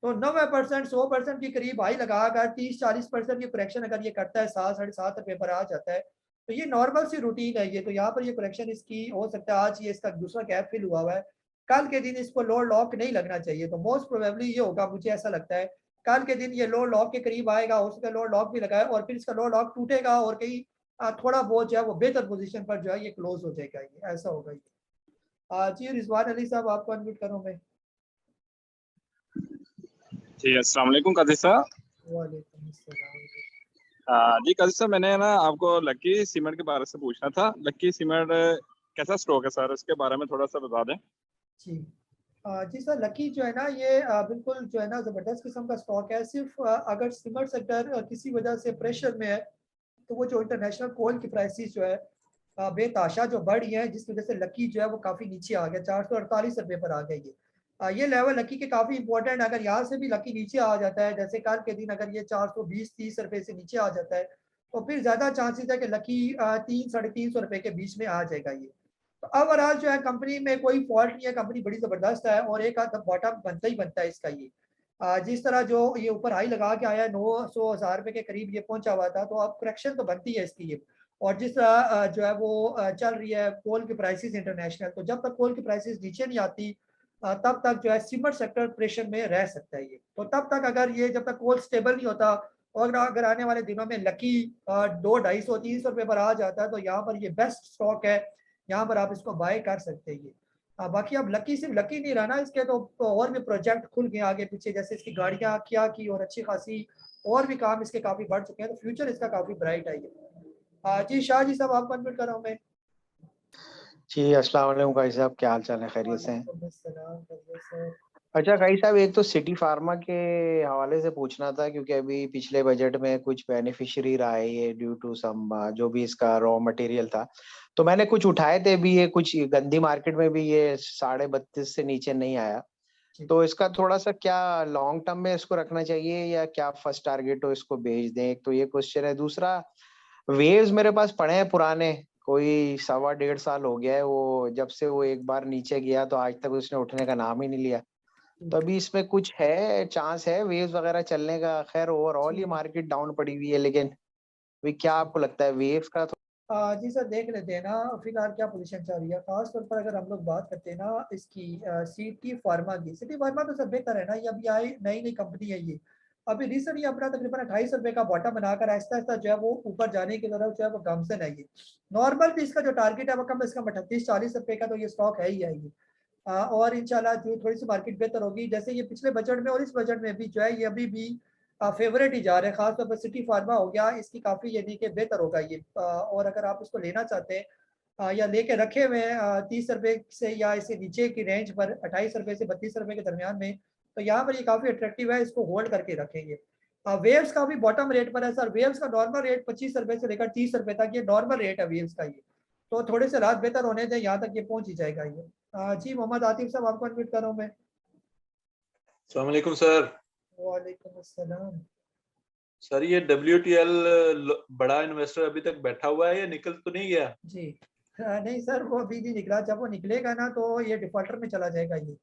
तो 90% 100% के करीब हाई लगाकर 30-40% की करेक्शन अगर ये करता है 7-7.5 रुपए पर आ जाता है, तो ये नॉर्मल सी रूटीन है ये। तो यहाँ पर ये करेक्शन इसकी हो सकता है, आज ये इसका दूसरा गैप फिल हुआ है, कल के दिन इसको लोअर लॉक नहीं लगना चाहिए। तो मोस्ट प्रोबेबली ये होगा, मुझे ऐसा लगता है कल के दिन ये लोअर लॉक के करीब आएगा, हो सकता है लोअर लॉक भी लगाए और फिर इसका लोअर लॉक टूटेगा और कहीं थोड़ा बहुत जो है वो बेहतर पोजीशन पर जो है ये क्लोज हो जाएगा, ये ऐसा होगा ये। जी रिजवान अली साहब आपको अनम्यूट करूं मैं।
जी अस्सलाम वालेकुम कादिर साहब।
वालेकुम अस्सलाम।
जी कादिर साहब मैंने ना आपको लकी सीमेंट के बारे से पूछना था। लकी सीमेंट कैसा स्टॉक है सर, इसके बारे में थोड़ा सा बता दें।
जी जी सर, लकी जो है ना ये बिल्कुल जो है ना ज़बरदस्त किस्म का स्टॉक है। सिर्फ अगर सीमेंट सेक्टर किसी वजह से प्रेशर में है तो वो जो इंटरनेशनल कोल की प्राइसेस जो है बेताशा जो बढ़ी है, जिसकी वजह से लकी जो है वो काफ़ी नीचे आ गया, 448 रुपये पर आ गया ये। ये लेवल लकी के काफ़ी इंपॉर्टेंट है। अगर यहाँ से भी लकी नीचे आ जाता है, जैसे कल के दिन अगर ये 420-30 रुपये से नीचे आ जाता है, तो फिर ज़्यादा चांसेस है कि लकी 300-350 रुपये के बीच में आ जाएगा ये। तो ओवरऑल जो है कंपनी में कोई फॉल्ट नहीं है, कंपनी बड़ी ज़बरदस्त है और एक आध बॉटम बनता ही बनता है इसका ये। जिस तरह जो ये ऊपर हाई लगा के आया है 900,000 रुपये के करीब ये पहुंचा हुआ था, तो अब करेक्शन तो बनती है इसकी ये। और जिस तरह जो है वो चल रही है कोल की प्राइसेस इंटरनेशनल, तो जब तक कोल की प्राइसेस नीचे नहीं आती तब तक जो है सीमेंट सेक्टर प्रेशर में रह सकता है ये। तो तब तक अगर ये जब तक कोल स्टेबल नहीं होता और अगर आने वाले दिनों में लकी 200-250-300 रुपये पर आ जाता है, तो यहाँ पर ये बेस्ट स्टॉक है, यहाँ पर आप इसको बाय कर सकते हैं ये। बाकी अब लकी सिर्फ लकी नहीं रहा ना, इसके तो और भी प्रोजेक्ट खुल गए आगे पीछे, जैसे इसकी गाड़ियाँ क्या की और अच्छी खासी और भी काम इसके काफ़ी बढ़ चुके हैं, तो फ्यूचर इसका काफ़ी ब्राइट है ये। जी शाह जी साहब, आपको अनम्यूट कर रहा हूँ मैं।
जी अस्सलाम वालेकुम काजी साहब, क्या हाल चाल है, खैरियत से हैं?
वालेकुम अस्सलाम, खैरियत से।
अच्छा काजी साहब, एक तो सिटी फार्मा के हवाले से पूछना था, क्योंकि अभी पिछले बजट में कुछ बेनिफिशियरी रहा है ये ड्यू टू सम जो भी इसका रॉ मटेरियल था, तो मैंने कुछ उठाए थे भी, ये कुछ गंदी मार्केट में भी ये 32.5 से नीचे नहीं आया। तो इसका थोड़ा सा क्या लॉन्ग टर्म में इसको रखना चाहिए या क्या फर्स्ट टारगेट हो इसको बेच दें, एक तो ये क्वेश्चन है। दूसरा, वेव्स मेरे पास पड़े हैं पुराने, कोई 1.25 साल हो गया है वो, जब से वो एक बार नीचे गया तो आज तक उसने उठने का नाम ही नहीं लिया। तो अभी इसमें कुछ है, चांस है वेव्स वगैरह चलने का? खैर ओवरऑल ये मार्केट डाउन पड़ी हुई है, लेकिन अभी क्या आपको लगता है वेव्स का?
जी सर, देख लेते हैं ना फिलहाल क्या पोजीशन चल रही है। खास तौर पर अगर हम लोग बात करते हैं ना इसकी सिटी फार्मा की, सिटी फार्मा तो सब बेहतर है ना, ये अभी आई नई नई कंपनी है ये। अभी रिसेंटली अपना तकरीबन 28 रुपये का बॉटम बनाकर आहिस्ता आहिस्ता जो है वो ऊपर जाने की तरफ जो है वो गामसन है ये। नॉर्मल भी इसका जो टारगेट है वो कम से कम 38-40 रुपये का तो ये स्टॉक है ही है ये। और इंशाल्लाह जो थोड़ी सी मार्केट बेहतर होगी, जैसे ये पिछले बजट में और इस बजट में भी जो है ये अभी भी फेवरेट ही जा रहे हैं। खासतौर पर सिटी फार्मा हो गया, इसकी काफ़ी यानी कि बेहतर होगा ये। और अगर आप इसको लेना चाहते हैं या लेके रखे हुए हैं 30 रुपये से या इससे नीचे की रेंज पर 28 रुपये से 32 रुपये के दरमियान में, तो यहाँ पर ये काफ़ी अट्रैक्टिव है, इसको होल्ड करके रखेंगे। वेव्स का भी बॉटम रेट पर है सर। वेव्स का नॉर्मल रेट 25 रुपये से लेकर 30 रुपये तक ये नॉर्मल रेट है वेव्स का ये। तो थोड़े से रात बेहतर होने दें, यहाँ तक ये पहुँच ही जाएगा ये। जी मोहम्मद आतिफ साहब, आपको अनम्यूट कर रहा हूँ मैं।
अस्सलाम वालेकुम सर।
वालेकुम अस्सलाम।
सर ये WTL बड़ा इन्वेस्टर अभी तक बैठा हुआ है या निकल तो नहीं गया?
जी नहीं सर, वो अभी नहीं निकला। जब वो निकलेगा ना तो ये डिफॉल्टर में चला जाएगा ये,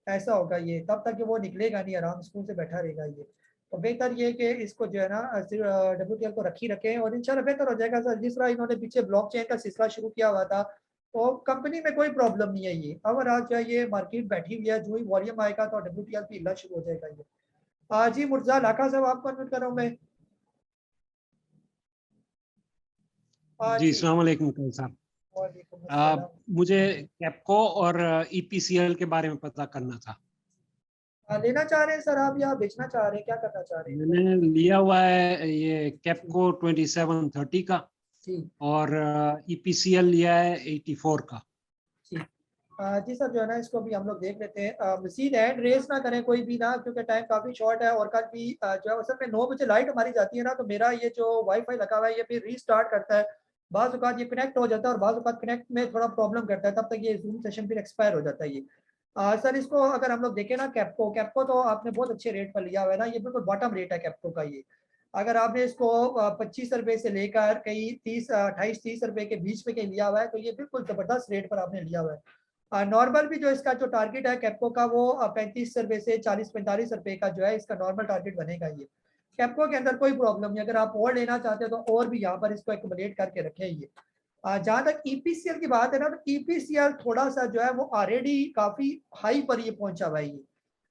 ऐसा होगा ये। तब तक कि वो निकलेगा नहीं, आराम स्कूल से बैठा रहेगा ये। तो बेहतर ये कि इसको जो है ना WTL को रखी रखें और इंशाल्लाह बेहतर हो जाएगा सर। जिस तरह इन्होंने पीछे ब्लॉकचेन का सिलसिला शुरू किया हुआ था, तो कंपनी में कोई प्रॉब्लम नहीं है ये। अब आज जो है ये मार्केट बैठी हुई है, जो ही वॉल्यूम आएगा तो WTL भी हिलना शुरू हो जाएगा ये। जी मुर्जा लाखा साहब, आपको अनम्यूट कर रहा हूँ मैं।
जी अस्सलाम वालेकुम साहब।
वालेकुम अस्सलाम।
मुझे कैपको और EPCL के बारे में पता करना था।
लेना चाह रहे हैं सर आप या बेचना चाह रहे हैं, क्या करना चाह रहे हैं?
मैंने लिया हुआ है ये कैपको 2730 का
जी।
और EPCL लिया है 84 का।
जी सर, जो है ना इसको भी हम लोग देख लेते हैं। मजीद हैंड रेस ना करें कोई भी ना, क्योंकि टाइम काफ़ी शॉर्ट है। और कल भी जो है असल में 9 बजे लाइट हमारी जाती है ना, तो मेरा ये जो वाईफाई लगा हुआ है ये फिर रीस्टार्ट करता है। बाज़ औक़ात ये कनेक्ट हो जाता है और बाज़ औक़ात कनेक्ट में थोड़ा प्रॉब्लम करता है, तब तक ये जूम सेशन फिर एक्सपायर हो जाता है ये। सर इसको अगर हम लोग देखें ना, कैपको तो आपने बहुत अच्छे रेट पर लिया हुआ है ना, ये बिल्कुल बॉटम रेट है कैपको का ये। अगर आपने इसको 25 रुपये से लेकर कहीं 28-30 रुपये के बीच में कहीं लिया हुआ है, तो ये बिल्कुल ज़बरदस्त रेट पर आपने लिया हुआ है। नॉर्मल भी जो इसका जो टारगेट है कैपको का वो 35 रुपये से 40-45 रुपये का जो है इसका नॉर्मल टारगेट बनेगा ये। कैपको के अंदर कोई प्रॉब्लम नहीं, अगर आप और लेना चाहते हो तो और भी यहाँ पर इसको एक्युमुलेट करके रखें ये। जहाँ तक EPCL की बात है ना, तो EPCL थोड़ा सा जो है वो ऑलरेडी काफ़ी हाई पर ये पहुंचा हुआ है ये।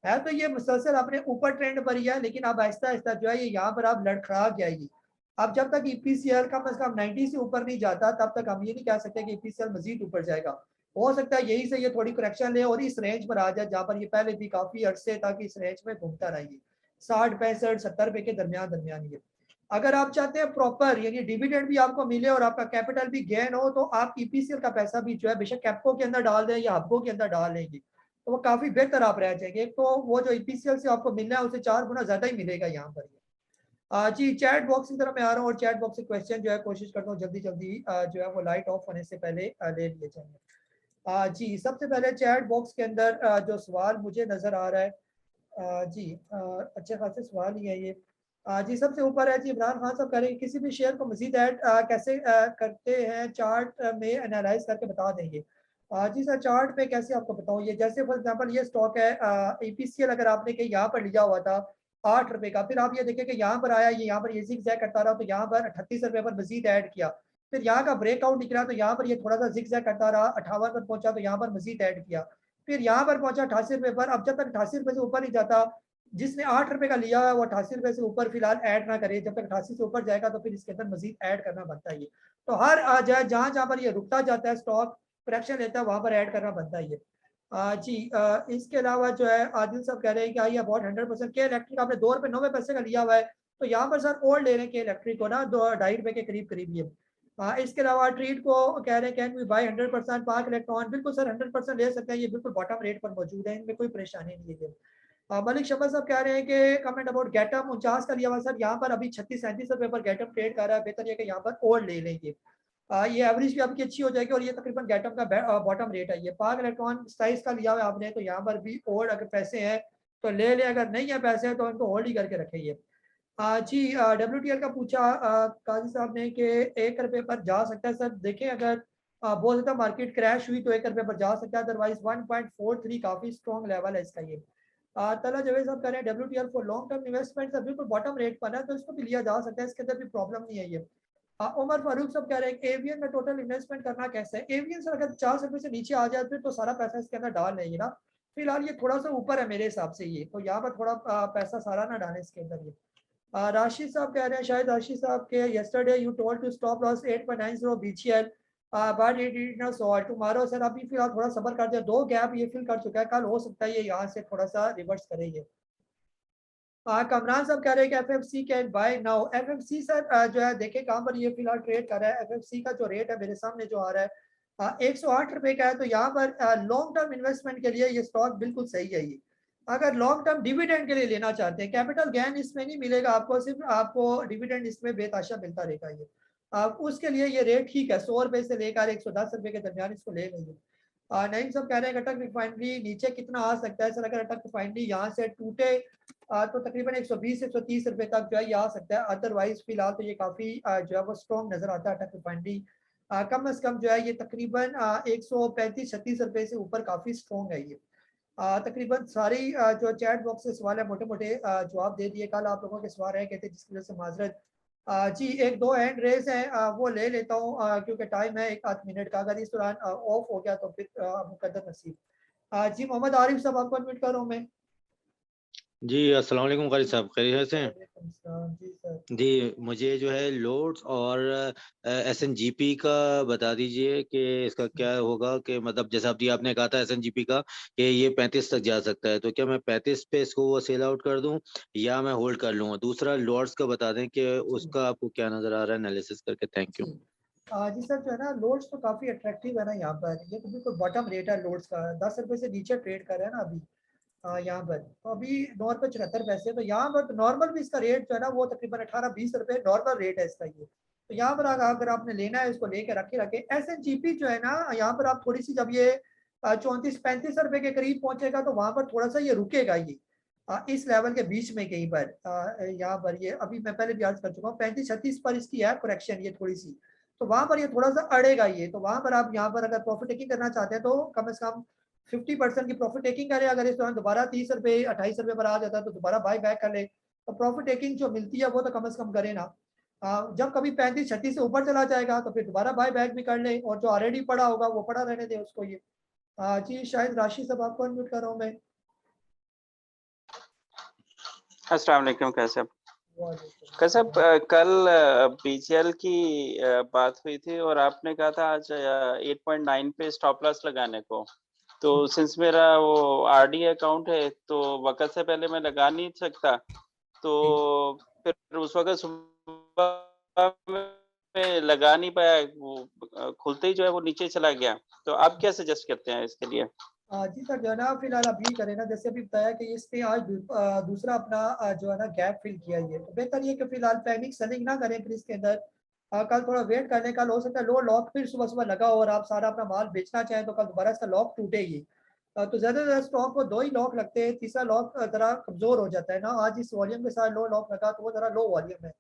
है तो ये मुसलसल अपने ऊपर ट्रेंड पर ही है, लेकिन अब आहिस्ता आहिस्ता जो है ये यहाँ पर अब लड़खड़ा गया ये। अब जब तक EPCL कम से कम 90 से ऊपर नहीं जाता, तब तक हम ये नहीं कह सकते कि EPCL मजीद ऊपर जाएगा। हो सकता है यही से ये थोड़ी करेक्शन ले और इस रेंज पर आ जाए, जहाँ पर ये पहले भी काफ़ी अरसे तक इस रेंज में घूमता रहा ये 60-65-70 रुपये के दरमियान ये। अगर आप चाहते हैं प्रॉपर यानी डिविडेंड भी आपको मिले और आपका कैपिटल भी गेन हो, तो आप EPCL का पैसा भी जो है बेशक कैपको के अंदर डाल दें या हब्को के अंदर डाल लेंगे, तो वो काफ़ी बेहतर आप रह जाएंगे। एक तो वो जो EPCL से आपको मिलना है उसे 4 गुना ज़्यादा ही मिलेगा यहाँ पर। जी चैट बॉक्स की तरफ मैं आ रहा हूँ और चैट बॉक्स से क्वेश्चन जो है कोशिश करता हूँ जल्दी जल्दी जो है वो लाइट ऑफ होने से पहले ले लिए जाएंगे। जी सबसे पहले चैट बॉक्स के अंदर जो सवाल मुझे नज़र आ रहा है जी अच्छे खासे सवाल ही है ये। जी सबसे ऊपर है जी इमरान खान साहब कह रहे हैं किसी भी शेयर को मजीद ऐड कैसे करते हैं चार्ट में एनालाइज करके बता देंगे। जी सर चार्ट पे कैसे आपको बताऊँ, ये जैसे फॉर एग्जांपल ये स्टॉक है EPCL अगर आपने कहीं यहाँ पर लिया हुआ था 8 रुपए का, फिर आप ये देखें कि यहाँ पर आया, ये यहाँ पर ये जिग जैग करता रहा तो यहाँ पर 38 रुपए पर मजीद ऐड किया, फिर यहाँ का ब्रेकआउट निकला तो यहाँ पर ये थोड़ा सा जिग जैग करता रहा 58 पर पहुंचा तो यहाँ पर मजीद ऐड किया, फिर यहाँ पर पहुंचा 88 रुपए पर। अब जब तक 88 रुपए से ऊपर नहीं जाता, जिसने 8 रुपए का लिया है वो 88 रुपए से ऊपर फिलहाल ऐड ना करे, जब तक 88 से ऊपर जाएगा तो फिर इसके अंदर मजीद ऐड करना बनता है। तो हर जहाँ जहाँ पर ये रुकता जाता है स्टॉक करेक्शन लेता है वहां पर ऐड करना बनता है। जी इसके अलावा जो है आदिल साहब कह रहे हैं कि आई अबाउट 100% के इलेक्ट्रिक आपने 2 रुपए 90 पैसे का लिया हुआ है तो यहाँ पर सर ओल्ड ले रहे हैं के इलेक्ट्रिक को ना 2-2.5 रुपए के करीब ये। इसके अलावा ट्रीट को कह रहे हैं can we buy 100% park electron, बिल्कुल सर 100% ले सकते हैं, ये बिल्कुल बॉटम रेट पर मौजूद है, इनमें कोई परेशानी नहीं है। मलिक शबा साहब कह रहे हैं कि कमेंट अबाउट गेटअप 49 का लिया हुआ सर, यहाँ पर अभी 36-37 रुपए पर गेटअप ट्रेड कर रहा है, बेहतर ये कि यहाँ पर ओल्ड ले लेंगे। ये एवरेज भी आपकी अच्छी हो जाएगी और ये तकरीबन गेटअप का बॉटम रेट है। ये पार्क इलेक्ट्रॉन 27 का लिया हुआ आपने तो यहाँ पर भी ओल्ड अगर पैसे हैं तो ले ले, अगर नहीं है पैसे तो इनको होल्ड ही करके रखेंगे। जी WTL का पूछा काजी साहब ने कि 1 रुपए पर जा सकता है। सर देखें अगर बहुत ज़्यादा मार्केट क्रैश हुई तो 1 रुपए पर जा सकता है, अदरवाइज 1.43 काफ़ी स्ट्रॉन्ग लेवल है इसका। ये तला जवेद साहब कह रहे हैं WTL for long term investment sir बिल्कुल बॉटम रेट पर है तो इसको भी लिया जा सकता है, इसके अंदर भी प्रॉब्लम नहीं है। ये उमर फारूक साहब कह रहे हैं कि एवियन में टोटल इन्वेस्टमेंट करना कैसे है। एवियन सर अगर 40 रुपए से नीचे आ जाए फिर तो सारा पैसा इसके अंदर डाल लेंगे ना, फिलहाल ये थोड़ा सा ऊपर है मेरे हिसाब से, ये तो यहाँ पर थोड़ा पैसा सारा ना डालें इसके अंदर। ये राशिद साहब कह रहे हैं शायद राशिद साहब के yesterday you told to stop loss 8.90 BCL but it did not solve tomorrow. Sir अभी फिलहाल थोड़ा सब्र कर दिया, 2 गैप ये फिल कर चुका है, कल हो सकता है ये यहाँ से थोड़ा सा रिवर्स करेंगे। कमरान साहब कह रहे हैं कि FFC can buy now. FFC sir जो है देखें कहाँ पर ये फिलहाल ट्रेड कर रहा है। FFC का जो रेट है मेरे सामने जो आ रहा है 108 रुपए का है, तो यहाँ पर लॉन्ग टर्म इन्वेस्टमेंट के लिए ये स्टॉक बिल्कुल सही है। ये अगर लॉन्ग टर्म डिविडेंड के लिए लेना चाहते हैं, कैपिटल गेन इसमें नहीं मिलेगा आपको, सिर्फ आपको डिविडेंड इसमें बेताशा मिलता रहेगा। ये उसके लिए ये रेट ठीक है, 100 रुपए से लेकर 110 रुपए के दरमियान इसको ले लेंगे। नईम साहब कह रहे हैं अटक रिफाइनरी नीचे कितना आ सकता है। सर अगर अटक रिफाइनरी यहाँ से टूटे तो तकरीबन 120-130 रुपए तक जो है ये आ सकता है, अदरवाइज फिलहाल तो ये काफ़ी जो है वो स्ट्रॉन्ग नजर आता है अटक रिफाइनरी। कम से कम जो है ये तकरीबन 135-36 रुपए से ऊपर काफ़ी स्ट्रॉन्ग है। ये तकरीबन सारी जो चैट बॉक्स से सवाल है मोटे मोटे जवाब दे दिए। कल आप लोगों के सवाल रहे कहते जिसकी वजह से माजरत। जी 1-2 हैंड रेस हैं वो ले लेता हूँ क्योंकि टाइम है 1-8 मिनट का, अगर इस दौरान ऑफ हो गया तो फिर मुकद्दर नसीब। जी मोहम्मद आरिफ साहब आपको अनम्यूट कर रहा हूँ मैं।
जी अस्सलाम वालेकुम कारी साहब, खैरियत से हैं?
जी सर।
जी मुझे जो है लोड्स और SNGP का बता दीजिए कि इसका क्या होगा, कि मतलब जैसे अभी आपने कहा था SNGP का कि ये 35 तक जा सकता है, तो क्या मैं 35 पे इसको वो सेल आउट कर दूं या मैं होल्ड कर लूंगा? दूसरा लोड्स का बता दें कि उसका आपको क्या नजर आ रहा है एनालिसिस करके। Thank you.
जी सर जो है ना लोड्स तो काफ़ी अट्रैक्टिव है ना यहाँ पर, ये तो बिल्कुल बॉटम रेट है लोड्स का, 10 रुपए से नीचे ट्रेड कर रहा है ना अभी यहाँ पर, तो अभी 9 रुपए 74 पैसे, तो यहाँ पर नॉर्मल भी इसका रेट जो है ना वो तकरीबन 18-20 रुपए नॉर्मल रेट है इसका। ये तो यहाँ पर अगर आपने लेना है इसको लेके रखे। SNGP जो है ना यहाँ पर आप थोड़ी सी जब ये 34-35 रुपए के करीब पहुंचेगा तो वहां पर थोड़ा सा ये रुकेगा, ये इस लेवल के बीच में कहीं पर यहाँ पर ये अभी मैं पहले भी अर्ज कर चुका हूँ 35-36 पर इसकी है करेक्शन ये थोड़ी सी, तो वहां पर ये थोड़ा सा अड़ेगा ये, तो वहां पर आप यहाँ पर अगर प्रॉफिट टेकिंग करना चाहते हैं तो कम से कम 50% की प्रॉफिट टेकिंग करें। अगर इस दौरान दोबारा 30 रुपए 28 रुपए पर आ जाता है तो दोबारा बाय बैक कर ले, तो प्रॉफिट टेकिंग जो मिलती है वो तो कम से कम करे ना। जब कभी 35-36 से ऊपर चला जाएगा तो फिर दोबारा बाय बैक भी कर ले, और जो ऑलरेडी पड़ा होगा वो पड़ा रहने दे उसको। ये जी शायद राशि साहब आपको अनम्यूट कर रहा हूँ मैं।
अस्सलाम वालेकुम कैसे साहब, कल BCL की बात हुई थी और आपने कहा था आज 8.9 पे स्टॉप लॉस लगाने को, तो सिंस मेरा वो RD अकाउंट है तो वक्त से पहले मैं लगा नहीं सकता, तो फिर उस वक्त सुबह में लगा नहीं पाया, वो खुलते ही जो है वो नीचे चला गया, तो आप क्या सजेस्ट करते हैं इसके लिए?
जी सर, जो है ना फिलहाल आप ये करें ना, जैसे अभी बताया कि इसने आज दूसरा अपना जो है ना गैप फिल किया ये, तो बेहतर ये कि फिलहाल पैनिक सेलिंग ना करें फिर इसके अंदर। कल थोड़ा वेट करने का, हो सकता है लो लॉक फिर सुबह सुबह लगा हो और आप सारा अपना माल बेचना चाहें तो कल दोबारा इसका लॉक टूटेगी। तो ज़्यादा स्टॉक को 2 ही लॉक लगते हैं, तीसरा लॉक ज़रा कमज़ोर हो जाता है ना। आज इस वॉल्यूम के साथ लो लॉक लगा तो वो ज़रा लो वॉल्यूम है,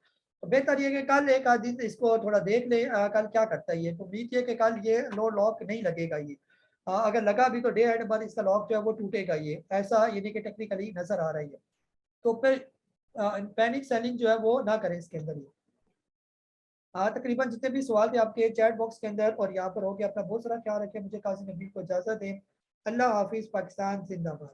तो बेहतर ये कि कल एक आध दिन इसको थोड़ा देख ले कल क्या करता है ये। तो उम्मीद है कि कल ये लो लॉक नहीं लगेगा ये। अगर लगा भी तो डे एंड बाद इसका लॉक जो है वो टूटेगा ये, ऐसा यानी कि टेक्निकली नजर आ रही है। तो फिर पैनिक सेलिंग जो है वो ना करें इसके अंदर ही। तकरीबन जितने भी सवाल थे आपके चैट बॉक्स के अंदर और यहाँ पर हो गया। अपना बहुत सारा ख्याल रखें। मुझे काजी नबील को इजाजत दें। अल्लाह हाफिज। पाकिस्तान जिंदाबाद।